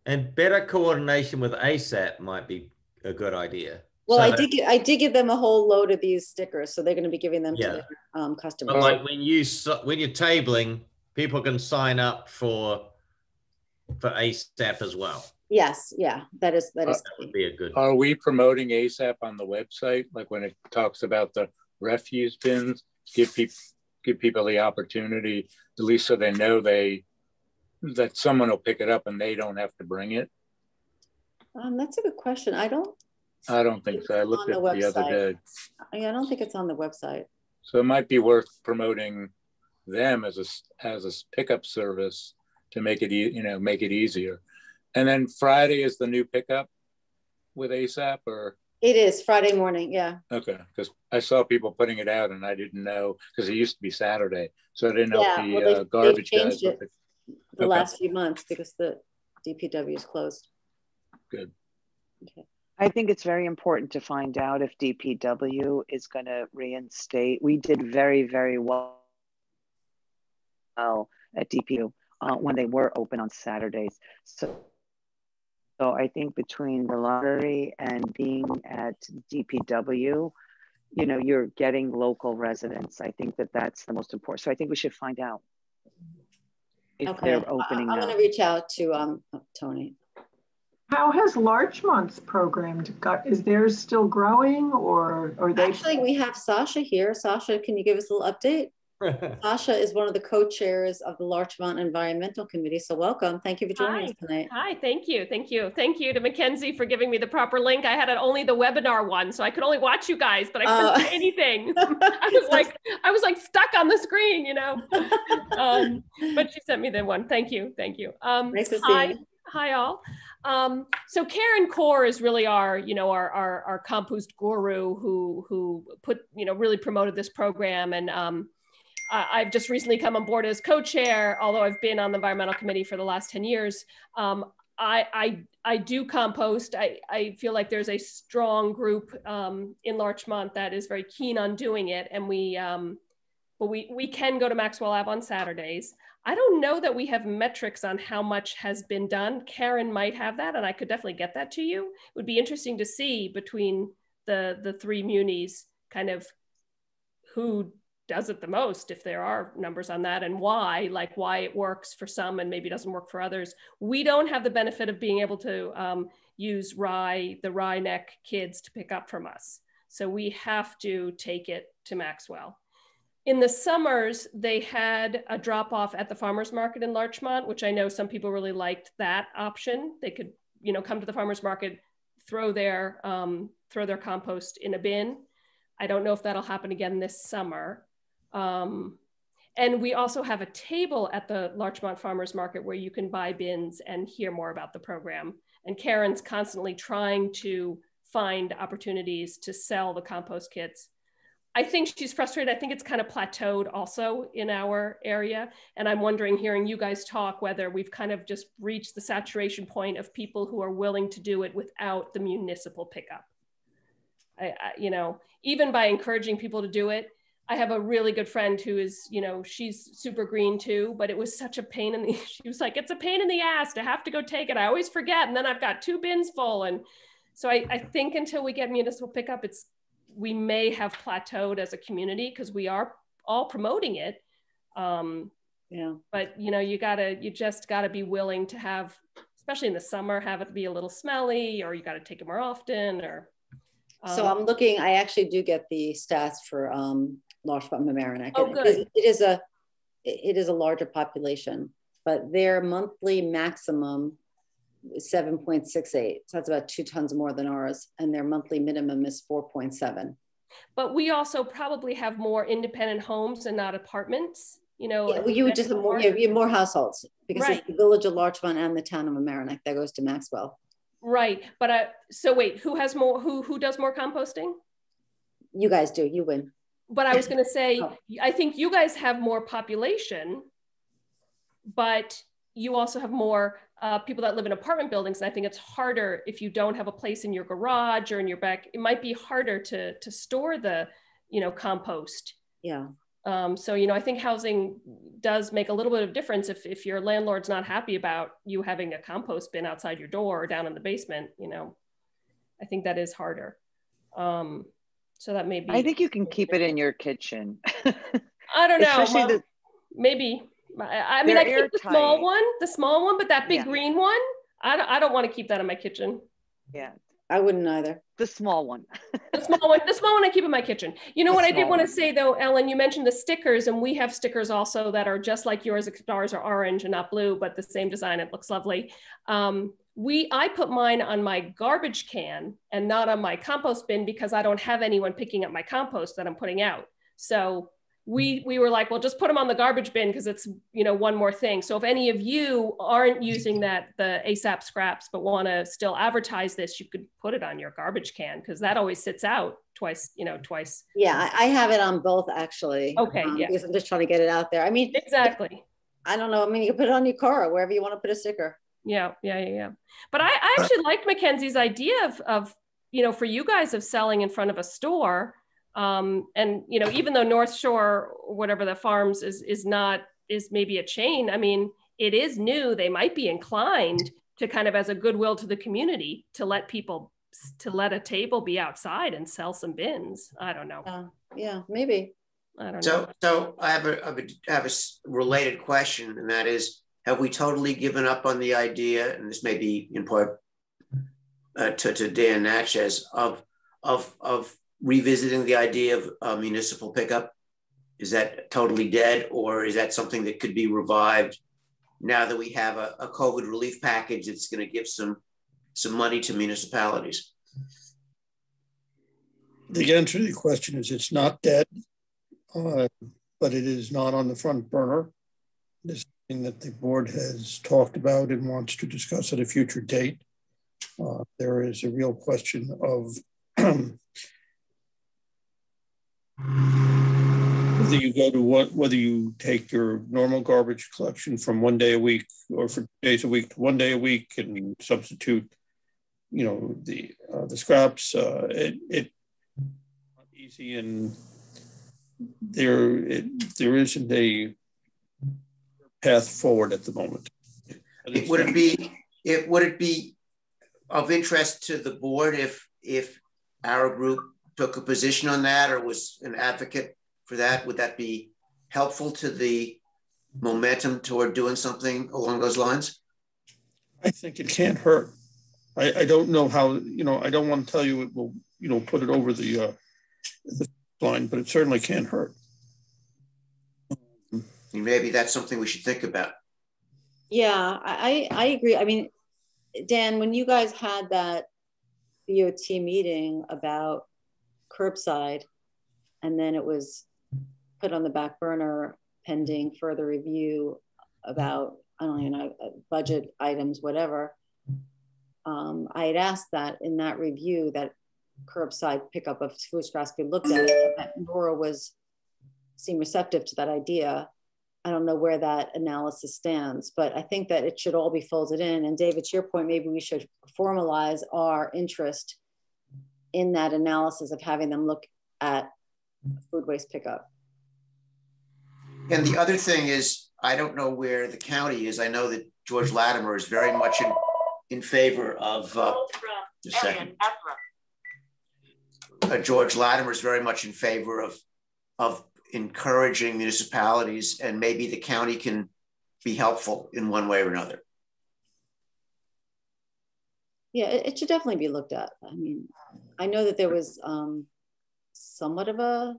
Speaker 3: And
Speaker 1: better coordination with ASAP might be a good idea.
Speaker 3: Well, so I did give them a whole load of these stickers, so they're going to be giving them to their customers.
Speaker 1: But like when you're tabling, people can sign up for ASAP as well.
Speaker 3: Yes, yeah, that
Speaker 1: would be a good.
Speaker 7: Are we promoting ASAP on the website? Like when it talks about the refuse bins, give people the opportunity, at least so they know that someone will pick it up and they don't have to bring it?
Speaker 3: That's a good question. I don't
Speaker 7: think so. I looked at it the other day.
Speaker 3: Yeah, I don't think it's on the website.
Speaker 7: So it might be worth promoting them as a pickup service to make it make it easier. And then Friday is the new pickup with ASAP, or?
Speaker 3: It is Friday morning, yeah.
Speaker 7: Okay, because I saw people putting it out and I didn't know, because it used to be Saturday. So I didn't know if the garbage guys.
Speaker 3: Changed it the last few months because the DPW is closed.
Speaker 7: Good.
Speaker 3: Okay.
Speaker 10: I think it's very important to find out if DPW is going to reinstate. We did very, very well at DPW when they were open on Saturdays. So I think between the lottery and being at DPW, you're getting local residents. I think that's the most important. So I think we should find out if they're opening.
Speaker 3: I'm going to reach out to Tony.
Speaker 9: How has Larchmont's program is theirs still growing, or they?
Speaker 3: Actually, we have Sasha here. Sasha, can you give us a little update? Sasha is one of the co-chairs of the Larchmont Environmental Committee. So welcome. Thank you for joining us tonight.
Speaker 13: Hi, thank you. Thank you. Thank you to Mackenzie for giving me the proper link. I had only the webinar one, so I could only watch you guys, but I couldn't see anything. I was like stuck on the screen, but she sent me the one. Thank you. Thank you.
Speaker 3: Nice to see you.
Speaker 13: Hi all. So Karen Core is really our compost guru who put, really promoted this program. And I've just recently come on board as co-chair, although I've been on the environmental committee for the last 10 years. I do compost. I feel like there's a strong group in Larchmont that is very keen on doing it. And we can go to Maxwell Ave on Saturdays. I don't know that we have metrics on how much has been done. Karen might have that, and I could definitely get that to you. It would be interesting to see between the 3 munis kind of who does it the most, if there are numbers on that, and why it works for some and maybe doesn't work for others. We don't have the benefit of being able to use the Rye Neck kids to pick up from us. So we have to take it to Maxwell. In the summers, they had a drop off at the farmer's market in Larchmont, which I know some people really liked that option. They could, come to the farmer's market, throw their compost in a bin. I don't know if that'll happen again this summer. And we also have a table at the Larchmont Farmers Market where you can buy bins and hear more about the program. And Karen's constantly trying to find opportunities to sell the compost kits. I think she's frustrated. I think it's kind of plateaued also in our area. And I'm wondering, hearing you guys talk, whether we've kind of just reached the saturation point of people who are willing to do it without the municipal pickup. You know, even by encouraging people to do it, I have a really good friend who is, you know, she's super green too, but it was such a pain in the, she was like, it's a pain in the ass to have to go take it. I always forget. And then I've got 2 bins full. And so I think until we get municipal pickup, we may have plateaued as a community because we are all promoting it.
Speaker 3: Yeah.
Speaker 13: But you know, you just gotta be willing to have, especially in the summer, have it be a little smelly, or you gotta take it more often, or.
Speaker 3: So I'm looking, I actually do get the stats for Larchmont Mamaroneck.
Speaker 13: Oh, good.
Speaker 3: It is a larger population, but their monthly maximum is 7.68. So that's about 2 tons more than ours. And their monthly minimum is 4.7.
Speaker 13: But we also probably have more independent homes and not apartments, you know.
Speaker 3: Yeah, well, you would just have more households because
Speaker 13: right.
Speaker 3: It's the village of Larchmont and the town of Mamaroneck that goes to Maxwell.
Speaker 13: Right, but so wait, who has more? Who does more composting?
Speaker 3: You guys do. You win.
Speaker 13: But I was going to say, I think you guys have more population, but you also have more people that live in apartment buildings. And I think it's harder if you don't have a place in your garage or in your back. It might be harder to store the, you know, compost.
Speaker 3: Yeah.
Speaker 13: So, you know, I think housing does make a little bit of difference if your landlord's not happy about you having a compost bin outside your door or down in the basement, you know, I think that is harder. So that may be.
Speaker 10: I think you can keep it in your kitchen.
Speaker 13: I don't know. Maybe. I mean, I keep the small one, but that big green one, I don't want to keep that in my kitchen.
Speaker 10: Yeah.
Speaker 3: I wouldn't either.
Speaker 10: The small one.
Speaker 13: The small one I keep in my kitchen. You know what I did want to say though, Ellen, you mentioned the stickers, and we have stickers also that are just like yours, except ours are orange and not blue, but the same design. It looks lovely. I put mine on my garbage can and not on my compost bin because I don't have anyone picking up my compost that I'm putting out. So we were like, well, just put them on the garbage bin because it's, you know, one more thing. So if any of you aren't using the ASAP scraps, but want to still advertise this, you could put it on your garbage can because that always sits out twice.
Speaker 3: Yeah, I have it on both actually.
Speaker 13: Okay, yeah.
Speaker 3: Because I'm just trying to get it out there. I mean,
Speaker 13: exactly.
Speaker 3: I don't know. I mean, you can put it on your car or wherever you want to put a sticker.
Speaker 13: Yeah. But I actually liked Mackenzie's idea of, you know, for you guys of selling in front of a store. And, you know, even though North Shore, whatever the farms is maybe a chain. I mean, it is new. They might be inclined to kind of as a goodwill to the community to let a table be outside and sell some bins. I don't know.
Speaker 3: Yeah, maybe.
Speaker 13: I don't know.
Speaker 4: So I have a related question, and that is, have we totally given up on the idea, and this may be in part to Dan Natchez, of revisiting the idea of municipal pickup? Is that totally dead, or is that something that could be revived now that we have a COVID relief package that's going to give some money to municipalities?
Speaker 2: The answer to the question is it's not dead, but it is not on the front burner. This is something that the board has talked about and wants to discuss at a future date. There is a real question of whether you take your normal garbage collection from 1 day a week or for days a week to 1 day a week and substitute, you know, the scraps. It's not easy, and there isn't a path forward at the moment.
Speaker 4: Would it be of interest to the board if our group took a position on that or was an advocate for that? Would that be helpful to the momentum toward doing something along those lines?
Speaker 2: I think it can't hurt. I don't know how, you know, I don't want to tell you it will, you know, put it over the line, but it certainly can't hurt.
Speaker 4: Maybe that's something we should think about.
Speaker 3: Yeah, I agree. I mean, Dan, when you guys had that BOT meeting about curbside, and then it was put on the back burner, pending further review about, I don't even know, budget items, whatever. I had asked that in that review that curbside pickup of food scraps be looked at, that Nora seemed receptive to that idea. I don't know where that analysis stands, but I think that it should all be folded in. And David, to your point, maybe we should formalize our interest in that analysis of having them look at food waste pickup.
Speaker 4: And the other thing is, I don't know where the county is. I know that George Latimer is very much in favor of, just a second. George Latimer is very much in favor of encouraging municipalities, and maybe the county can be helpful in one way or another.
Speaker 3: Yeah, it should definitely be looked at. I mean, I know that there was somewhat of a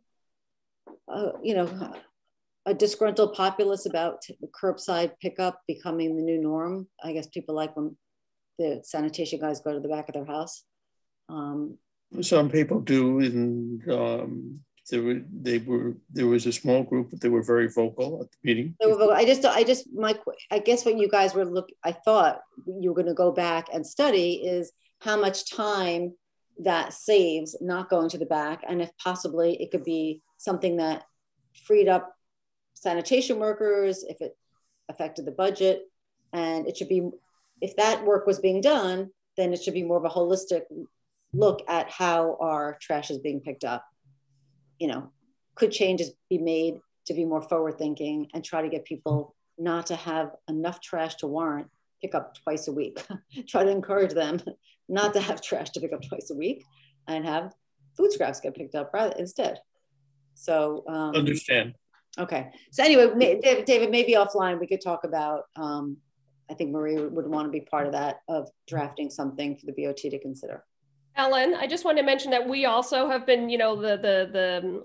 Speaker 3: disgruntled populace about the curbside pickup becoming the new norm. I guess people like when the sanitation guys go to the back of their house.
Speaker 2: Some people do, and there was a small group, but they were very vocal at the meeting.
Speaker 3: I guess what you guys were I thought you were going to go back and study is how much time that saves not going to the back, and if possibly it could be something that freed up sanitation workers, if it affected the budget, and it should be, if that work was being done, then it should be more of a holistic look at how our trash is being picked up. You know, could changes be made to be more forward thinking and try to get people not to have enough trash to warrant pick up twice a week. Try to encourage them not to have trash to pick up twice a week and have food scraps get picked up rather instead. So
Speaker 2: understand.
Speaker 3: Okay. So anyway, David, maybe offline we could talk about, I think Maria would want to be part of that, of drafting something for the BOT to consider.
Speaker 13: Ellen, I just wanted to mention that we also have been, the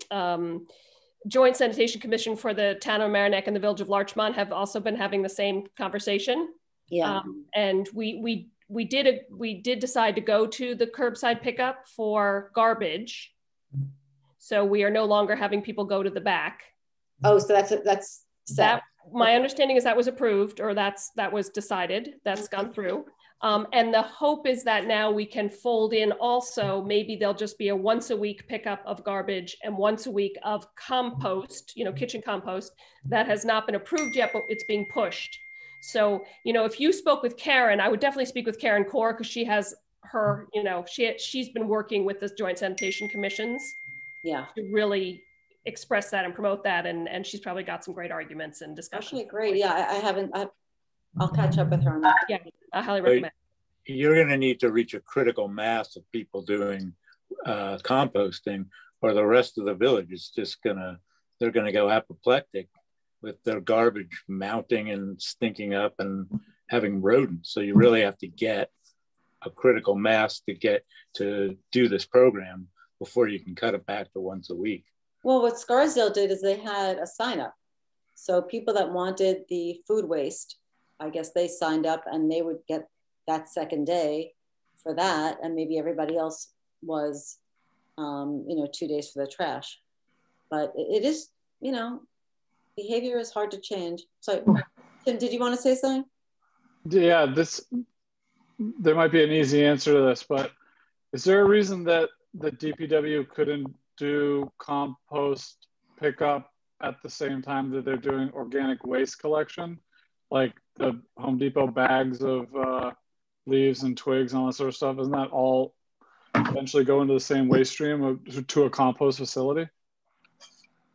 Speaker 13: Joint Sanitation Commission for the town of Mamaroneck and the Village of Larchmont have also been having the same conversation.
Speaker 3: Yeah.
Speaker 13: And we did decide to go to the curbside pickup for garbage. So we are no longer having people go to the back.
Speaker 3: Oh, so that's set.
Speaker 13: My understanding is that was approved, or that was decided. That's gone through. And the hope is that now we can fold in also, maybe there'll just be a once a week pickup of garbage and once a week of compost, kitchen compost that has not been approved yet, but it's being pushed. So, if you spoke with Karen, I would definitely speak with Karen Core, because she has her, she's been working with the Joint Sanitation Commissions to really express that and promote that. And she's probably got some great arguments and discussion.
Speaker 3: Okay, great. Yeah, I'll catch up with her on that.
Speaker 13: Yeah, I highly recommend.
Speaker 7: You're going to need to reach a critical mass of people doing composting, or the rest of the village is just they're going to go apoplectic with their garbage mounting and stinking up and having rodents. So you really have to get a critical mass to do this program before you can cut it back to once a week.
Speaker 3: Well, what Scarsdale did is they had a sign up. So people that wanted the food waste, I guess they signed up and they would get that second day for that. And maybe everybody else was, 2 days for the trash. But it is, behavior is hard to change. So Tim, did you want to say something?
Speaker 8: Yeah, there might be an easy answer to this, but is there a reason that the DPW couldn't do compost pickup at the same time that they're doing organic waste collection? Like the Home Depot bags of leaves and twigs and all that sort of stuff, isn't that all eventually go into the same waste stream to a compost facility?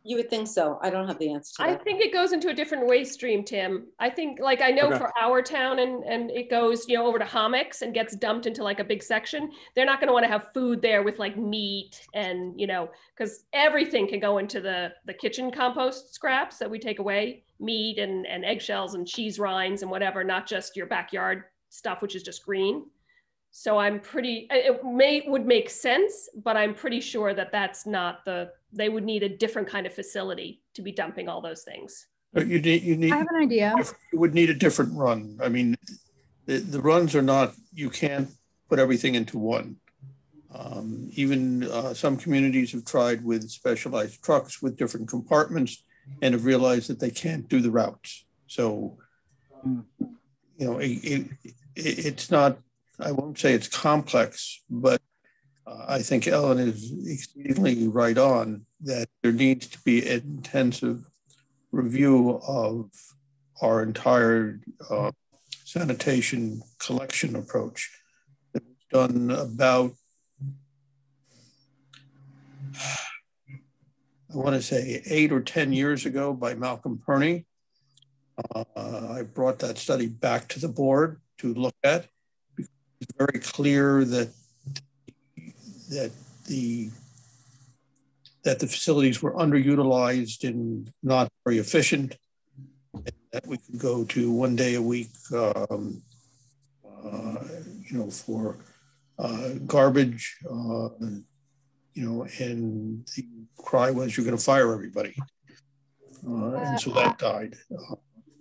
Speaker 3: You would think so. I don't have the answer to that.
Speaker 13: I think it goes into a different waste stream, Tim. I think, I know for our town and it goes, over to Hommocks and gets dumped into like a big section. They're not going to want to have food there with like meat and, because everything can go into the kitchen compost scraps that we take away, meat and eggshells and cheese rinds and whatever, not just your backyard stuff, which is just green. So would make sense, but I'm pretty sure that that's not they would need a different kind of facility to be dumping all those things.
Speaker 2: You need. I
Speaker 12: have an idea.
Speaker 2: You would need a different run. I mean, the runs are not, you can't put everything into one. Even some communities have tried with specialized trucks with different compartments and have realized that they can't do the routes. So, you know, it's not, I won't say it's complex, but I think Ellen is exceedingly right on that there needs to be an intensive review of our entire sanitation collection approach. It was done about, I want to say 8 or 10 years ago by Malcolm Perney. I brought that study back to the board to look at. It's very clear that the facilities were underutilized and not very efficient, and that we could go to 1 day a week, you know, for garbage, you know, and the cry was, you're going to fire everybody. And so that died.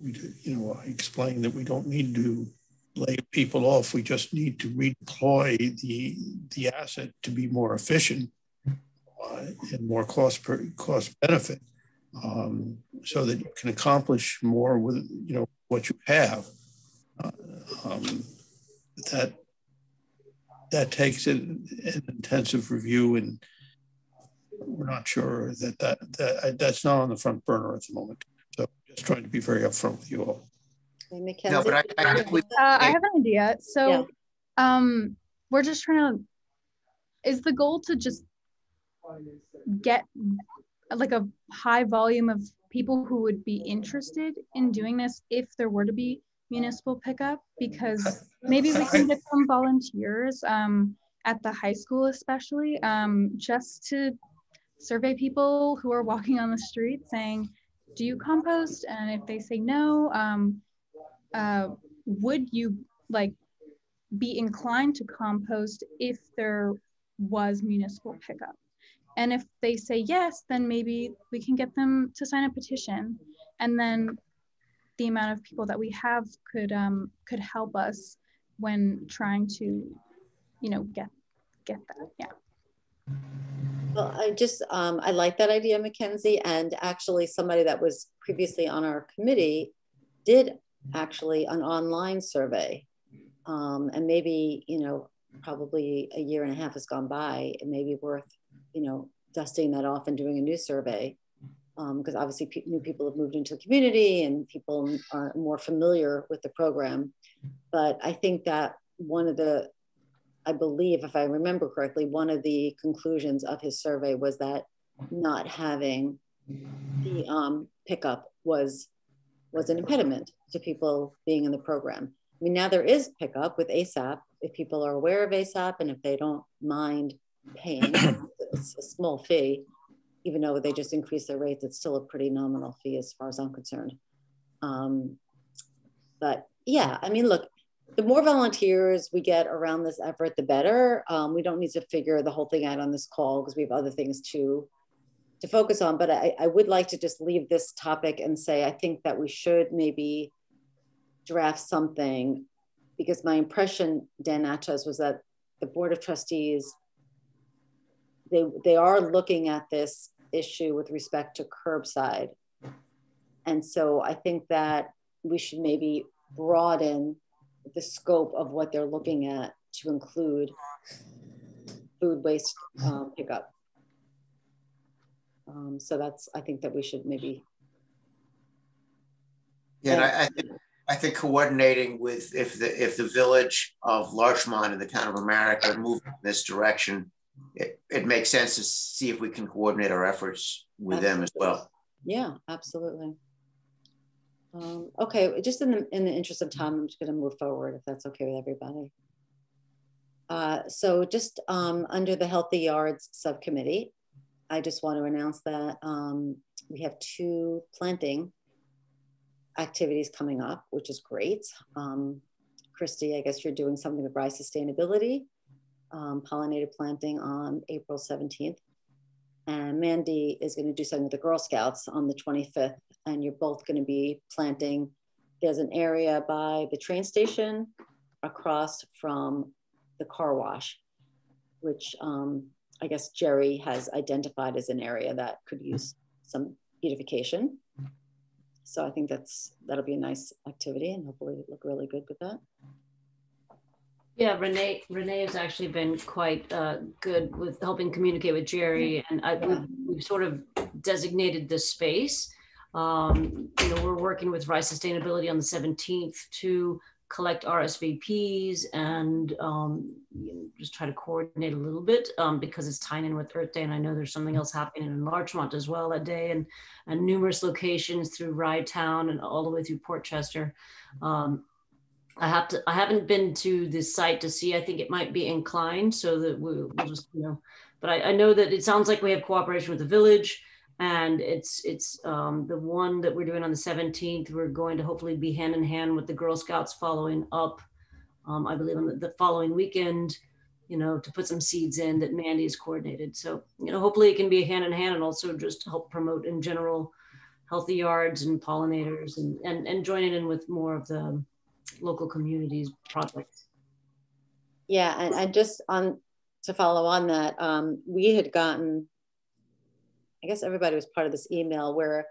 Speaker 2: You know, I explained that we don't need to lay people off. We just need to redeploy the asset to be more efficient and more cost benefit, so that you can accomplish more with, you know, what you have. That takes an intensive review, and we're not sure that's not on the front burner at the moment. So just trying to be very upfront with you all.
Speaker 3: No, but
Speaker 12: I have an idea. So we're just trying to, is the goal to just get like a high volume of people who would be interested in doing this if there were to be municipal pickup? Because maybe we can get some volunteers at the high school especially, just to survey people who are walking on the street saying, do you compost? And if they say no, would you like be inclined to compost if there was municipal pickup? And if they say yes, then maybe we can get them to sign a petition, and then the amount of people that we have could help us when trying to, you know, get that. Yeah.
Speaker 3: Well, I like that idea, Mackenzie, and actually somebody that was previously on our committee did actually an online survey, and maybe, you know, probably a year and a half has gone by. It may be worth, you know, dusting that off and doing a new survey, because obviously new people have moved into the community and people are more familiar with the program. But I think that I believe, if I remember correctly, one of the conclusions of his survey was that not having the pickup was an impediment to people being in the program. I mean, now there is pickup with ASAP, if people are aware of ASAP and if they don't mind paying. It's a small fee, even though they just increased their rates, it's still a pretty nominal fee as far as I'm concerned. But yeah, I mean, look, the more volunteers we get around this effort, the better. We don't need to figure the whole thing out on this call because we have other things to focus on. But I would like to just leave this topic and say, I think that we should maybe draft something, because my impression, Dan Natchez, was that the Board of Trustees, they are looking at this issue with respect to curbside. And so I think that we should maybe broaden the scope of what they're looking at to include food waste pickup. So I think that we should maybe.
Speaker 4: Yeah, I think coordinating with, if the village of Larchmont and the town of America move in this direction, it makes sense to see if we can coordinate our efforts with them as well.
Speaker 3: Yeah, absolutely. Okay, just in the interest of time, I'm just going to move forward if that's okay with everybody. So just under the Healthy Yards Subcommittee, I just want to announce that we have 2 planting activities coming up, which is great. Christy, I guess you're doing something with Rise Sustainability, pollinated planting on April 17th. And Mandy is going to do something with the Girl Scouts on the 25th. And you're both going to be planting. There's an area by the train station across from the car wash, which I guess Jerry has identified as an area that could use some beautification. So I think that'll be a nice activity, and hopefully look really good with that.
Speaker 11: Yeah, Renee has actually been quite good with helping communicate with Jerry, and we've sort of designated the space. We're working with Rise Sustainability on the 17th to collect RSVPs and just try to coordinate a little bit because it's tying in with Earth Day, and I know there's something else happening in Larchmont as well that day, and numerous locations through Rye Town and all the way through Port Chester. I haven't been to this site to see. I think it might be inclined, so that we'll just, but I know that it sounds like we have cooperation with the village, and it's the one that we're doing on the 17th. We're going to hopefully be hand in hand with the Girl Scouts following up, I believe on the following weekend, to put some seeds in that Mandy has coordinated. So, hopefully it can be a hand in hand, and also just help promote in general healthy yards and pollinators, and joining in with more of the local communities projects.
Speaker 3: Yeah, and just to follow on that, we had gotten, I guess everybody was part of this email where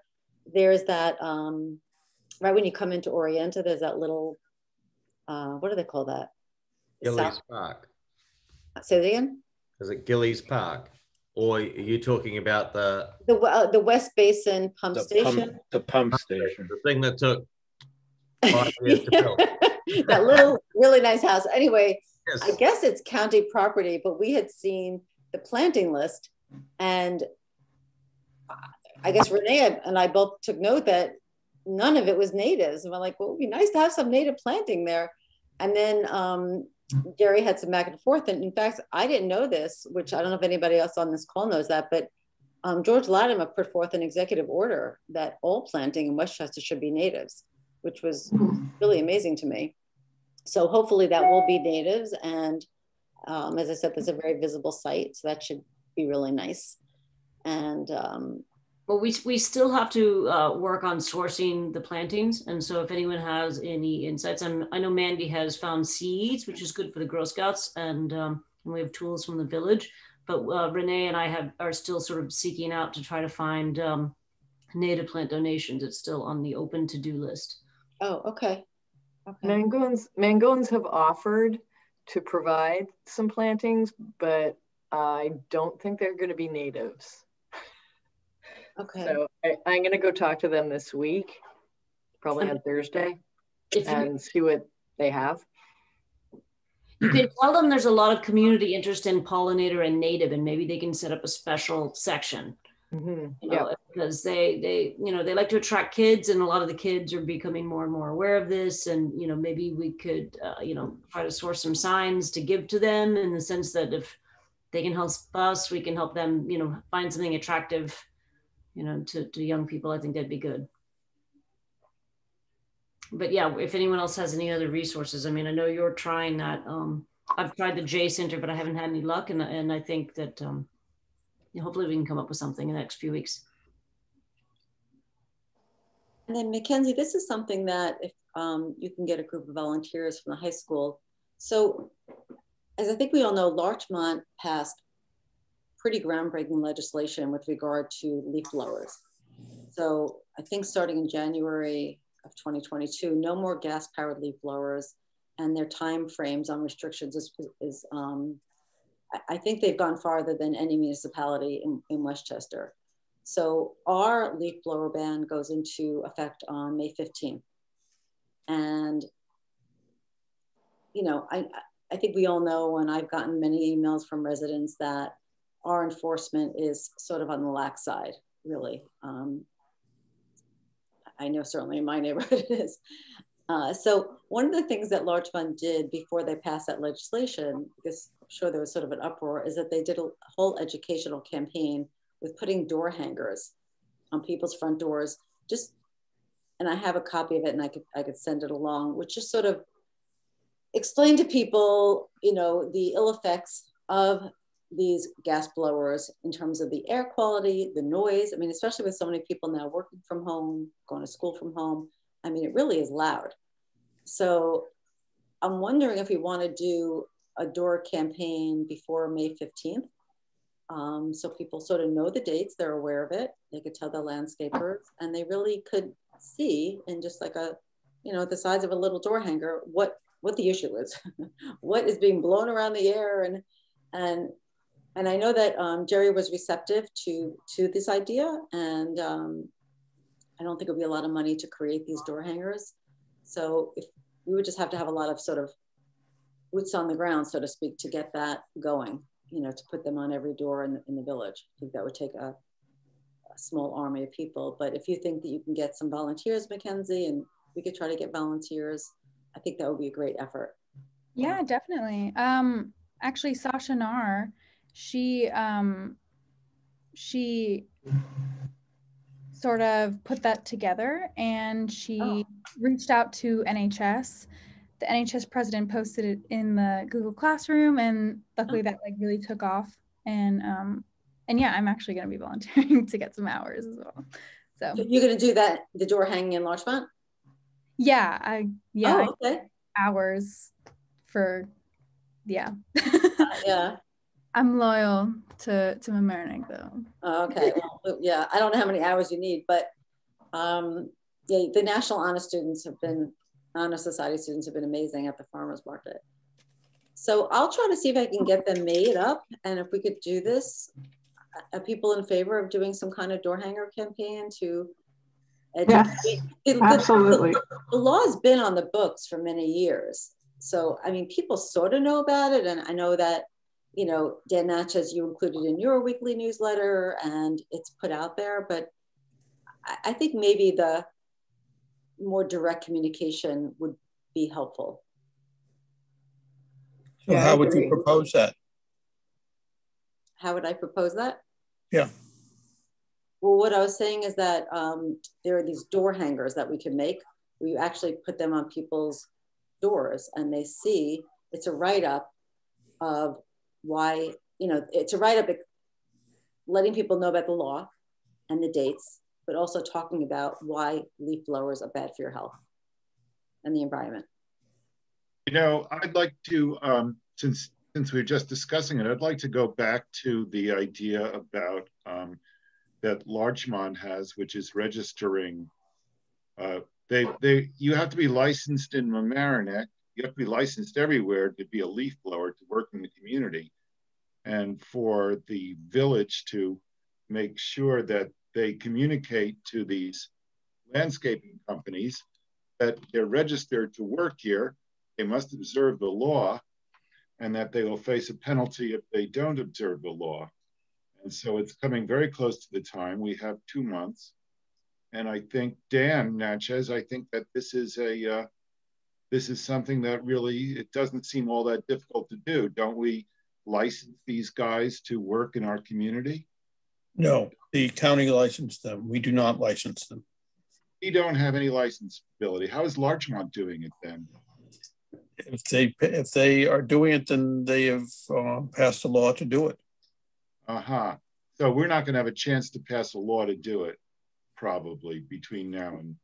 Speaker 3: there's that, right when you come into Orienta, there's that little, what do they call that?
Speaker 1: Gillies Park.
Speaker 3: Say it again?
Speaker 1: Is it Gillies Park? Or are you talking about
Speaker 3: the West Basin pump station?
Speaker 7: The pump station.
Speaker 1: The thing that took 5 years to build.
Speaker 3: That little really nice house. Anyway,
Speaker 1: yes.
Speaker 3: I guess it's county property, but we had seen the planting list, and I guess Renee and I both took note that none of it was natives. And we're like, well, it'd be nice to have some native planting there. And then Jerry had some back and forth. And in fact, I didn't know this, which I don't know if anybody else on this call knows that, but George Latimer put forth an executive order that all planting in Westchester should be natives, which was really amazing to me. So hopefully that will be natives. And as I said, there's a very visible site, so that should be really nice. And
Speaker 11: well, we still have to work on sourcing the plantings. And so if anyone has any insights, I know Mandy has found seeds, which is good for the Girl Scouts, and we have tools from the village. But Renee and I are still sort of seeking out to try to find native plant donations. It's still on the open to-do list.
Speaker 3: Oh, okay.
Speaker 6: Mangones have offered to provide some plantings, but I don't think they're going to be natives.
Speaker 3: Okay.
Speaker 6: So I'm going to go talk to them this week, probably on Thursday, and see what they have.
Speaker 11: You can tell them there's a lot of community interest in pollinator and native, and maybe they can set up a special section. Because they like to attract kids, and a lot of the kids are becoming more and more aware of this. And maybe we could try to source some signs to give to them, in the sense that if they can help us, we can help them find something attractive to young people. I think that'd be good. But yeah, if anyone else has any other resources, I mean, I know you're trying that. I've tried the J Center, but I haven't had any luck, and I think that hopefully we can come up with something in the next few weeks.
Speaker 3: And then Mackenzie, this is something that if you can get a group of volunteers from the high school. So as I think we all know, Larchmont passed pretty groundbreaking legislation with regard to leaf blowers. So I think starting in January of 2022, no more gas-powered leaf blowers, and their time frames on restrictions is I think they've gone farther than any municipality in Westchester. So our leaf blower ban goes into effect on May 15th. And, I think we all know, and I've gotten many emails from residents, that our enforcement is sort of on the lax side, really. I know certainly in my neighborhood it is. So one of the things that Larchmont did before they passed that legislation, because I'm sure there was sort of an uproar, is that they did a whole educational campaign with putting door hangers on people's front doors. And I have a copy of it, and I could send it along, which just sort of explain to people, the ill effects of these gas blowers in terms of the air quality, the noise. I mean, especially with so many people now working from home, going to school from home. I mean, it really is loud. So I'm wondering if we want to do a door campaign before May 15th. So people sort of know the dates, they're aware of it. They could tell the landscapers, and they really could see in just like a, you know, the size of a little door hanger, what the issue is, what is being blown around the air. And I know that Jerry was receptive to this idea, and I don't think it'll be a lot of money to create these door hangers. So if we would just have to have a lot of sort of boots on the ground, so to speak, to get that going, you know, to put them on every door in the village. I think that would take a small army of people. But if you think that you can get some volunteers, Mackenzie, and we could try to get volunteers, I think that would be a great effort.
Speaker 12: Yeah, definitely. Actually, Sasha Nar, she sort of put that together, and she reached out to NHS. The NHS president posted it in the Google Classroom, and luckily that like really took off. And yeah, I'm actually going to be volunteering to get some hours as well. So
Speaker 3: you're going to do that, the door hanging in Larchmont?
Speaker 12: Yeah,
Speaker 3: okay.
Speaker 12: Hours for, yeah.
Speaker 3: Yeah.
Speaker 12: I'm loyal to Mamaroneck though.
Speaker 3: Oh, okay. Well, yeah, I don't know how many hours you need, but yeah, the National Honor Society students have been amazing at the farmers market. So I'll try to see if I can get them made up, and if we could do this. Are people in favor of doing some kind of door hanger campaign to educate?
Speaker 9: Yes, absolutely.
Speaker 3: The law has been on the books for many years. So, I mean, people sort of know about it. And I know that, you know, Dan Natchez, you included in your weekly newsletter, and it's put out there. But I think maybe the more direct communication would be helpful.
Speaker 2: So how would you propose that?
Speaker 3: How would I propose that?
Speaker 2: Yeah.
Speaker 3: Well, what I was saying is that there are these door hangers that we can make. We actually put them on people's doors, and they see, it's a write-up of why, you know, it's a write-up letting people know about the law and the dates, but also talking about why leaf blowers are bad for your health and the environment.
Speaker 14: You know, I'd like to, since we're just discussing it, I'd like to go back to the idea about that Larchmont has, which is registering. You have to be licensed in Mamaroneck. You have to be licensed everywhere to be a leaf blower, to work in the community, and for the village to make sure that they communicate to these landscaping companies that they're registered to work here, they must observe the law, and that they will face a penalty if they don't observe the law. And so it's coming very close to the time. We have 2 months. And I think, Dan Natchez, I think that this is something that really, it doesn't seem all that difficult to do. Don't we license these guys to work in our community?
Speaker 2: No, the county licensed them. We do not license them.
Speaker 14: We don't have any license ability. How is Larchmont doing it then?
Speaker 2: If they are doing it, then they have passed a law to do it.
Speaker 14: So we're not going to have a chance to pass a law to do it, probably, between now and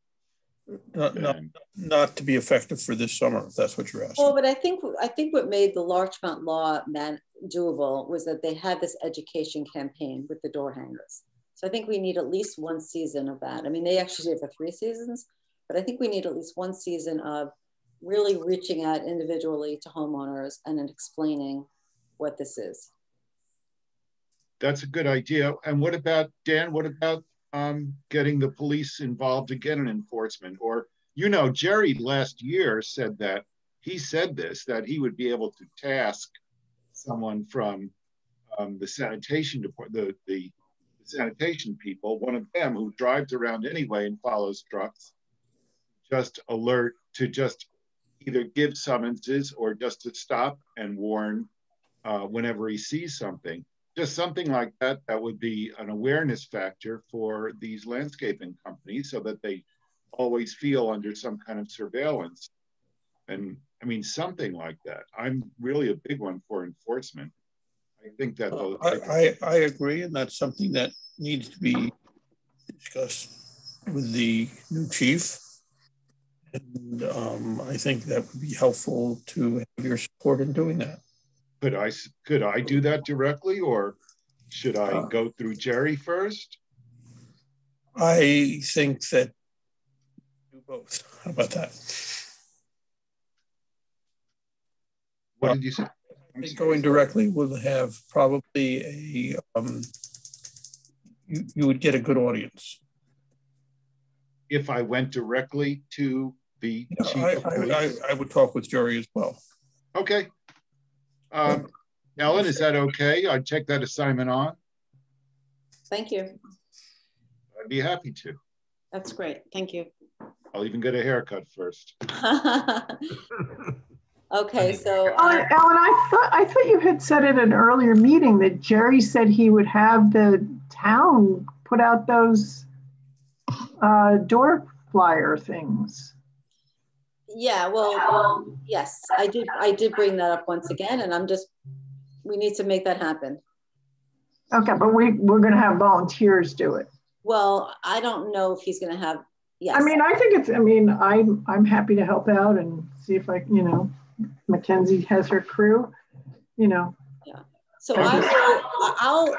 Speaker 2: not to be effective for this summer, if that's what you're asking.
Speaker 3: Well, but I think what made the Larchmont law doable was that they had this education campaign with the door hangers. So I think we need at least one season of that. I mean, they actually did it for 3 seasons, but I think we need at least one season of really reaching out individually to homeowners and then explaining what this is.
Speaker 14: That's a good idea. And what about, Dan, what about getting the police involved again in enforcement? Or, you know, Jerry last year said that, that he would be able to task someone from the sanitation department, the sanitation people, one of them who drives around anyway and follows trucks, just alert to just either give summonses or just to stop and warn whenever he sees something. Just something like that, that would be an awareness factor for these landscaping companies so that they always feel under some kind of surveillance. And I mean, something like that. I'm really a big one for enforcement. I think that
Speaker 2: I agree, and that's something that needs to be discussed with the new chief. And I think that would be helpful to have your support in doing that.
Speaker 14: Could I do that directly, or? Should I go through Jerry first?
Speaker 2: I think that do both. How about that?
Speaker 14: What did you say?
Speaker 2: Going directly will have probably a, you would get a good audience.
Speaker 14: If I went directly to the chief of police?
Speaker 2: I would talk with Jerry as well.
Speaker 14: Okay. Ellen, is that okay? I'd take that assignment on.
Speaker 3: Thank you.
Speaker 14: I'd be happy to.
Speaker 3: That's great. Thank you.
Speaker 14: I'll even get a haircut first.
Speaker 3: Okay, so
Speaker 9: Ellen, I thought you had said at an earlier meeting that Jerry said he would have the town put out those door flyer things.
Speaker 3: yeah, well, yes, I did bring that up once again, and we need to make that happen.
Speaker 9: Okay, but we're going to have volunteers do it.
Speaker 3: Well, I don't know if he's going to have. Yes.
Speaker 9: I mean, I think it's. I mean, I'm happy to help out and see if I, Mackenzie has her crew,
Speaker 3: Yeah. So I'll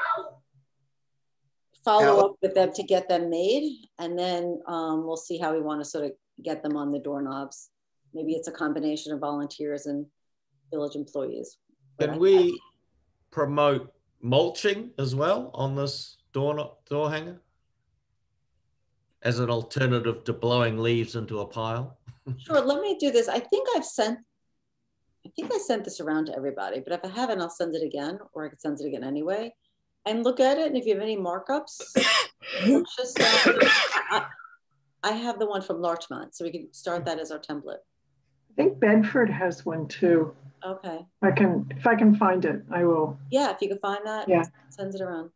Speaker 3: follow up with them to get them made, and then we'll see how we want to sort of get them on the doorknobs. Maybe it's a combination of volunteers and village employees.
Speaker 1: Can we promote mulching as well on this door hanger as an alternative to blowing leaves into a pile?
Speaker 3: Sure, let me do this. I think I sent this around to everybody, but if I haven't, I'll send it again, or I could send it again anyway. And look at it, and if you have any markups, just I have the one from Larchmont, so we can start that as our template.
Speaker 9: I think Bedford has one too.
Speaker 3: Okay.
Speaker 9: If I can find it, I will.
Speaker 3: Yeah, if you can find that,
Speaker 9: yeah,
Speaker 3: send it around.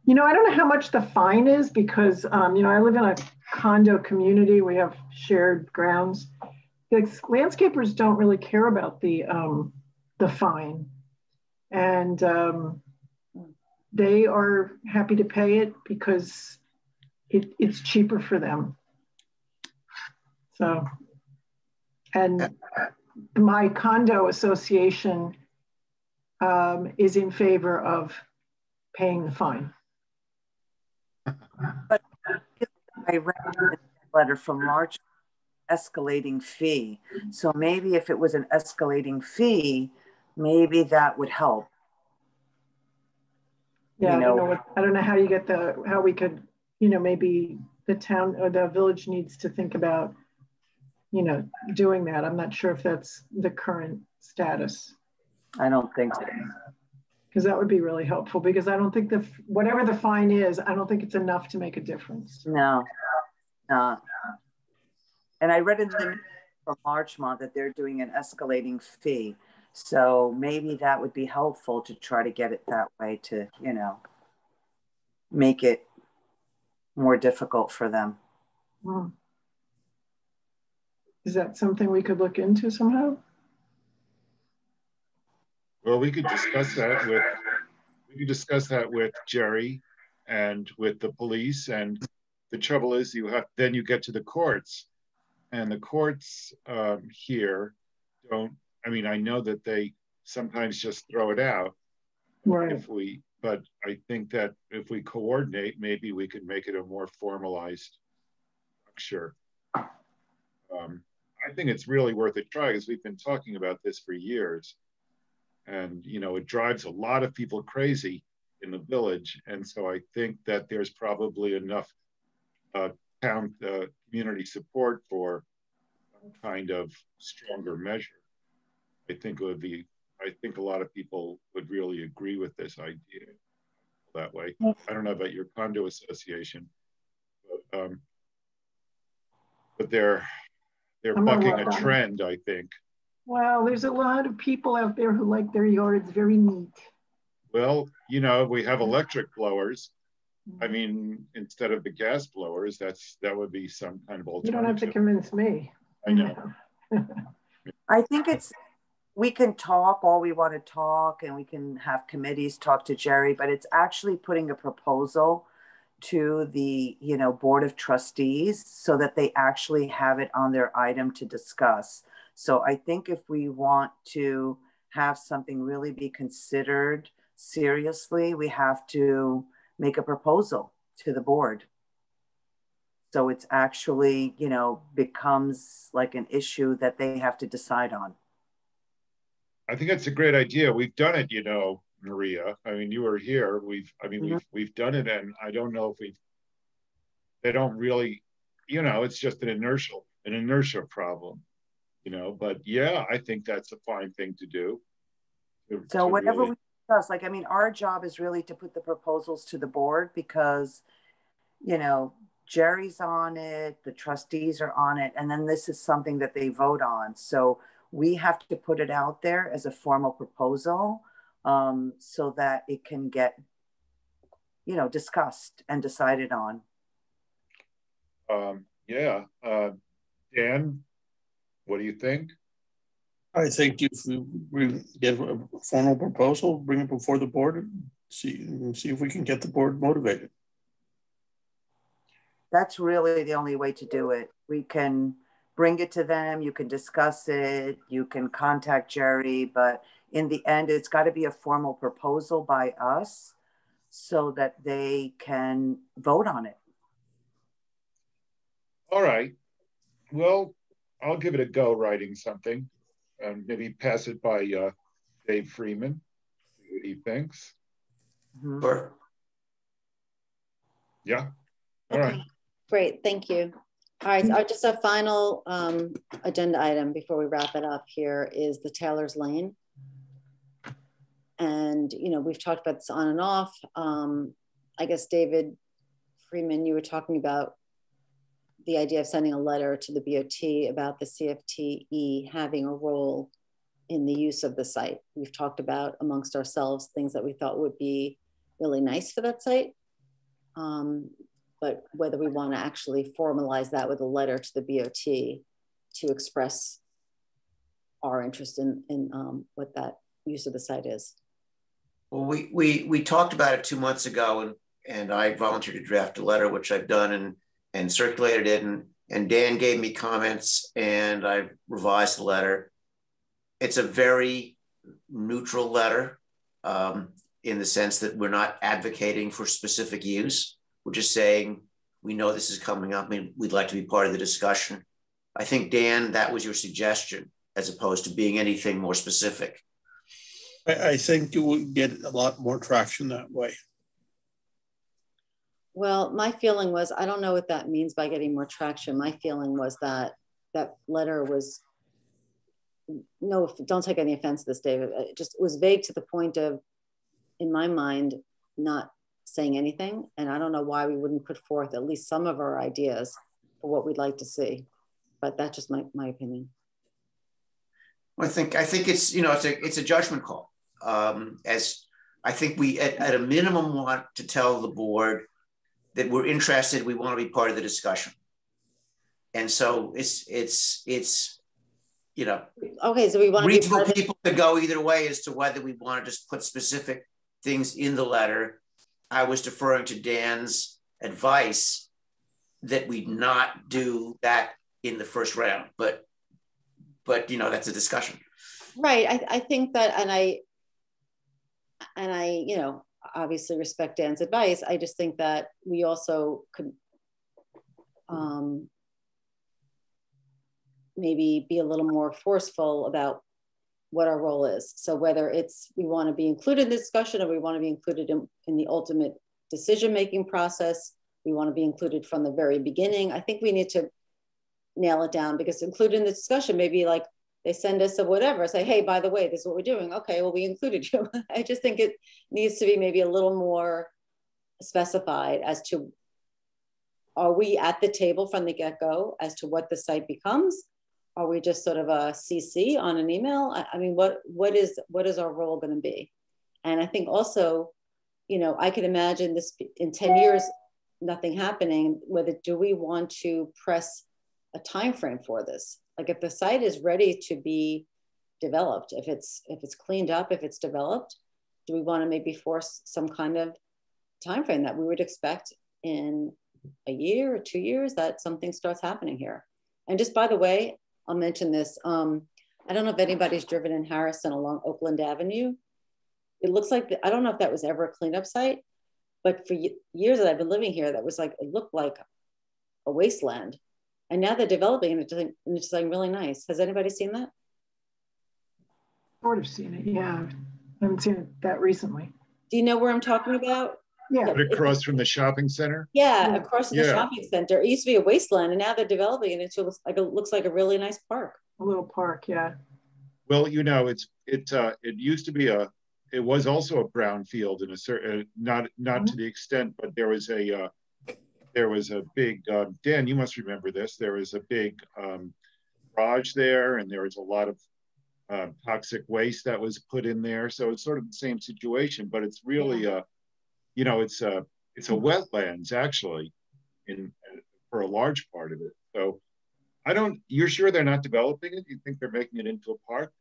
Speaker 9: I don't know how much the fine is because, I live in a condo community. We have shared grounds. The landscapers don't really care about the fine. And they are happy to pay it because it's cheaper for them. So, and my condo association is in favor of paying the fine.
Speaker 15: But I read a letter from Larch escalating fee. So maybe if it was an escalating fee, maybe that would help.
Speaker 9: Yeah, I don't know how you get how we could, maybe the town or the village needs to think about, doing that. I'm not sure if that's the current status.
Speaker 15: I don't think so.
Speaker 9: Because that would be really helpful, because I don't think whatever the fine is, I don't think it's enough to make a difference.
Speaker 15: No. And I read in the from Larchmont that they're doing an escalating fee. So maybe that would be helpful to try to get it that way to, make it more difficult for them.
Speaker 9: Hmm. Is that something we could look into somehow?
Speaker 14: Well, we could discuss that with Jerry and with the police. And the trouble is then you get to the courts, and the courts here don't, I know that they sometimes just throw it out.
Speaker 9: Right.
Speaker 14: But I think that if we coordinate, maybe we could make it a more formalized structure. I think it's really worth a try, because we've been talking about this for years. And, it drives a lot of people crazy in the village. And so I think that there's probably enough town community support for some kind of stronger measure. I think a lot of people would really agree with this idea that way. I don't know about your condo association, but they're bucking a trend, I think.
Speaker 9: Well, there's a lot of people out there who like their yards very neat.
Speaker 14: Well, we have electric blowers. Instead of the gas blowers, that would be some kind of alternative.
Speaker 9: You don't have to convince me.
Speaker 14: I know.
Speaker 15: I think we can talk all we want to talk, and we can have committees talk to Jerry, but it's actually putting a proposal to the board of trustees so that they actually have it on their item to discuss. So I think if we want to have something really be considered seriously, we have to make a proposal to the board. So it's actually, you know, becomes like an issue that they have to decide on.
Speaker 14: I think that's a great idea. We've done it, you know, Maria. I mean, you were here. We've done it, and I don't know if they don't really, you know, it's just an inertia problem, you know. But yeah, I think that's a fine thing to do.
Speaker 15: So whatever we discuss, like, I mean, our job is really to put the proposals to the board because, you know, Jerry's on it, the trustees are on it, and then this is something that they vote on. So we have to put it out there as a formal proposal so that it can get, you know, discussed and decided on.
Speaker 14: Dan, what do you think?
Speaker 2: I think if we get a formal proposal, bring it before the board and see if we can get the board motivated.
Speaker 15: That's really the only way to do it. We can bring it to them, you can discuss it, you can contact Jerry, but in the end, it's got to be a formal proposal by us so that they can vote on it.
Speaker 14: All right. Well, I'll give it a go writing something and maybe pass it by Dave Freeman, see what he thinks.
Speaker 4: Sure.
Speaker 14: Yeah. All right.
Speaker 3: Great, thank you. All right, just a final agenda item before we wrap it up here is the Taylor's Lane. And, you know, we've talked about this on and off. I guess, David Freeman, you were talking about the idea of sending a letter to the BOT about the CFTE having a role in the use of the site. We've talked about amongst ourselves things that we thought would be really nice for that site. But whether we want to actually formalize that with a letter to the BOT to express our interest in what that use of the site is.
Speaker 4: Well, we talked about it 2 months ago, and I volunteered to draft a letter, which I've done and circulated it, and Dan gave me comments, and I revised the letter. It's a very neutral letter in the sense that we're not advocating for specific use. We're just saying, we know this is coming up and we'd like to be part of the discussion. I think, Dan, that was your suggestion, as opposed to being anything more specific.
Speaker 2: I think you would get a lot more traction that way.
Speaker 3: Well, my feeling was, I don't know what that means by getting more traction. My feeling was that that letter was, no, don't take any offense to this, David. It just was vague to the point of, in my mind, not saying anything. And I don't know why we wouldn't put forth at least some of our ideas for what we'd like to see. But that's just my opinion.
Speaker 4: I think it's, you know, it's a judgment call. As I think we at a minimum want to tell the board that we're interested, we want to be part of the discussion. And so it's you know,
Speaker 3: okay, so we want
Speaker 4: reasonable people to go either way as to whether we want to just put specific things in the letter. I was deferring to Dan's advice that we not do that in the first round, but you know, that's a discussion.
Speaker 3: Right. I think that, and I, you know, obviously respect Dan's advice. I just think that we also could maybe be a little more forceful about what our role is. So whether it's, we want to be included in the discussion or we want to be included in the ultimate decision-making process, we want to be included from the very beginning. I think we need to nail it down, because included in the discussion, maybe like they send us a whatever, say, hey, by the way, this is what we're doing. Okay, well, we included you. I just think it needs to be maybe a little more specified as to, are we at the table from the get-go as to what the site becomes? Are we just sort of a CC on an email? I mean, what is our role going to be? And I think also, you know, I can imagine this in 10 years, nothing happening. Whether do we want to press a time frame for this? Like if the site is ready to be developed, if it's cleaned up, if it's developed, do we want to maybe force some kind of time frame that we would expect in a year or 2 years that something starts happening here? And just by the way, I'll mention this. I don't know if anybody's driven in Harrison along Oakland Avenue. it looks like, I don't know if that was ever a cleanup site, but for years that I've been living here, that was like, it looked like a wasteland. And now they're developing and it's like really nice. Has anybody seen that?
Speaker 9: Sort of seen it, yeah. I haven't seen it that recently.
Speaker 3: Do you know where I'm talking about?
Speaker 9: Yeah.
Speaker 14: But across from the shopping center?
Speaker 3: Yeah, across from the shopping center. It used to be a wasteland and now they're developing and it looks like a really nice park.
Speaker 9: A little park, yeah.
Speaker 14: Well, you know, it used to be it was also a brownfield in a certain, not to the extent, but there was a big, Dan, you must remember this. There was a big garage there and there was a lot of toxic waste that was put in there. So it's sort of the same situation, but it's really, you know, it's a wetlands actually for a large part of it. So you're sure they're not developing it? You think they're making it into a park?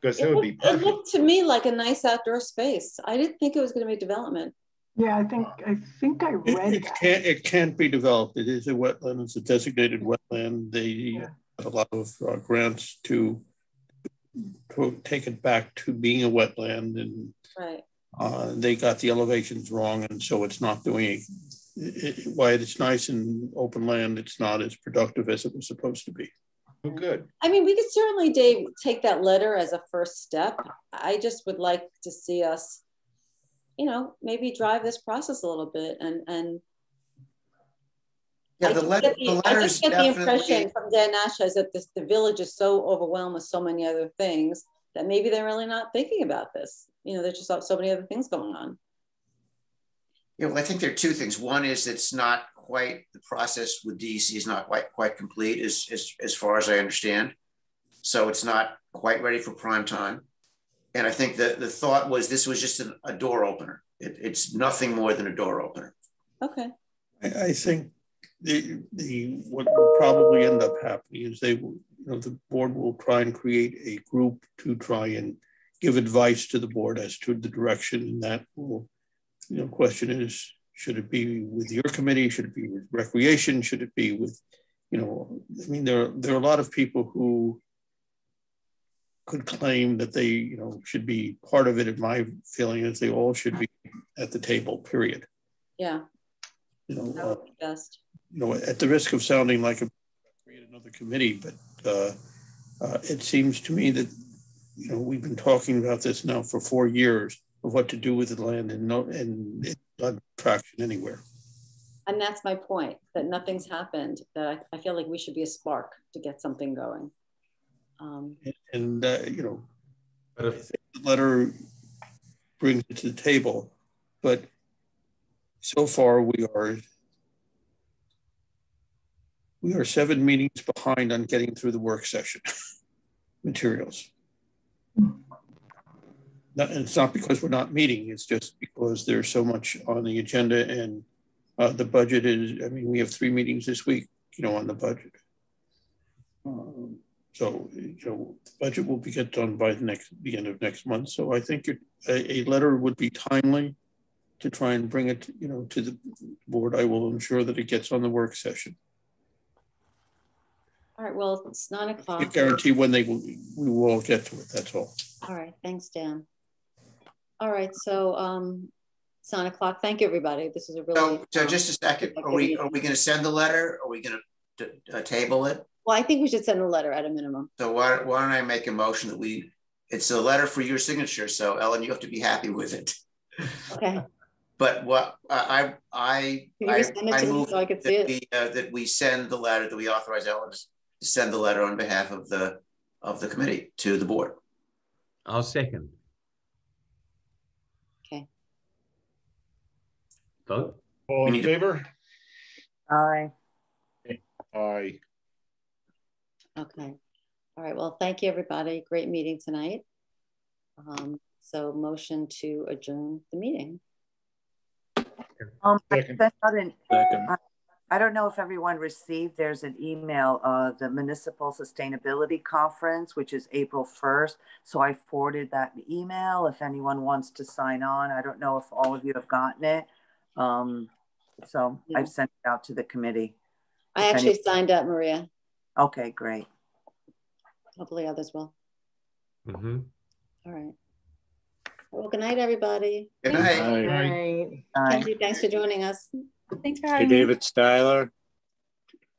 Speaker 14: Because it would be perfect.
Speaker 3: It looked to me like a nice outdoor space. I didn't think it was going to be development.
Speaker 9: Yeah, I think I read
Speaker 2: it can't be developed. It is a wetland. It's a designated wetland. They have a lot of grants to take it back to being a wetland, and they got the elevations wrong, and so it's not doing while it's nice and open land, it's not as productive as it was supposed to be.
Speaker 14: Oh, good.
Speaker 3: I mean, we could certainly, Dave, take that letter as a first step. I just would like to see us, you know, maybe drive this process a little bit and
Speaker 4: yeah, the letter
Speaker 3: I just get the impression from Dan Nash is that the village is so overwhelmed with so many other things that maybe they're really not thinking about this. You know, there's just so many other things going on.
Speaker 4: Yeah, well, I think there are two things. One is it's not quite, the process with DEC is not quite complete as far as I understand. So it's not quite ready for prime time. And I think that the thought was this was just a door opener. It's nothing more than a door opener.
Speaker 3: Okay.
Speaker 2: I think what will probably end up happening is the board will try and create a group to try and give advice to the board as to the direction, and that will, question is, should it be with your committee? Should it be with recreation? Should it be with, I mean, there are a lot of people who could claim that they, should be part of it. And my feeling is they all should be at the table, period.
Speaker 3: Yeah. That would be best.
Speaker 2: At the risk of sounding like create another committee, but it seems to me that, we've been talking about this now for 4 years of what to do with the land, and it's not traction anywhere.
Speaker 3: And that's my point, that nothing's happened, that I feel like we should be a spark to get something going.
Speaker 2: But I think the letter brings it to the table, but so far we are 7 meetings behind on getting through the work session materials. And it's not because we're not meeting, it's just because there's so much on the agenda, and the budget is, we have 3 meetings this week, on the budget. So, the budget will be get done by the end of next month. So I think a letter would be timely to try and bring it, to the board. I will ensure that it gets on the work session.
Speaker 3: All right, well, it's 9 o'clock.
Speaker 2: I can't guarantee when we will all get to it, that's all.
Speaker 3: All right, thanks, Dan. All right, so it's 9 o'clock. Thank you, everybody. This is a really...
Speaker 4: So just a second, are we going to send the letter? Are we going to table it?
Speaker 3: Well, I think we should send a letter at a minimum.
Speaker 4: So why don't I make a motion that it's a letter for your signature. So Ellen, you have to be happy with it.
Speaker 3: Okay.
Speaker 4: But what I move
Speaker 3: so I could see it?
Speaker 4: That we send the letter, that we authorize Ellen to send the letter on behalf of the committee to the board.
Speaker 1: I'll second.
Speaker 3: Okay.
Speaker 1: Vote.
Speaker 14: All in favor?
Speaker 15: Aye.
Speaker 14: Aye.
Speaker 3: Okay. All right. Well, thank you, everybody. Great meeting tonight. So motion to adjourn the meeting.
Speaker 15: I don't know if everyone received, there's an email, the Municipal Sustainability Conference, which is April 1st. So I forwarded that email if anyone wants to sign on. I don't know if all of you have gotten it. So yeah. I've sent it out to the committee.
Speaker 3: I actually signed up, Maria.
Speaker 15: Okay, great.
Speaker 3: Hopefully others will.
Speaker 1: Mm-hmm.
Speaker 3: All right. Well, good night, everybody.
Speaker 4: Good night.
Speaker 3: Kenji, thanks for joining us.
Speaker 12: Thanks for
Speaker 7: Hey,
Speaker 12: having me.
Speaker 7: David Styler.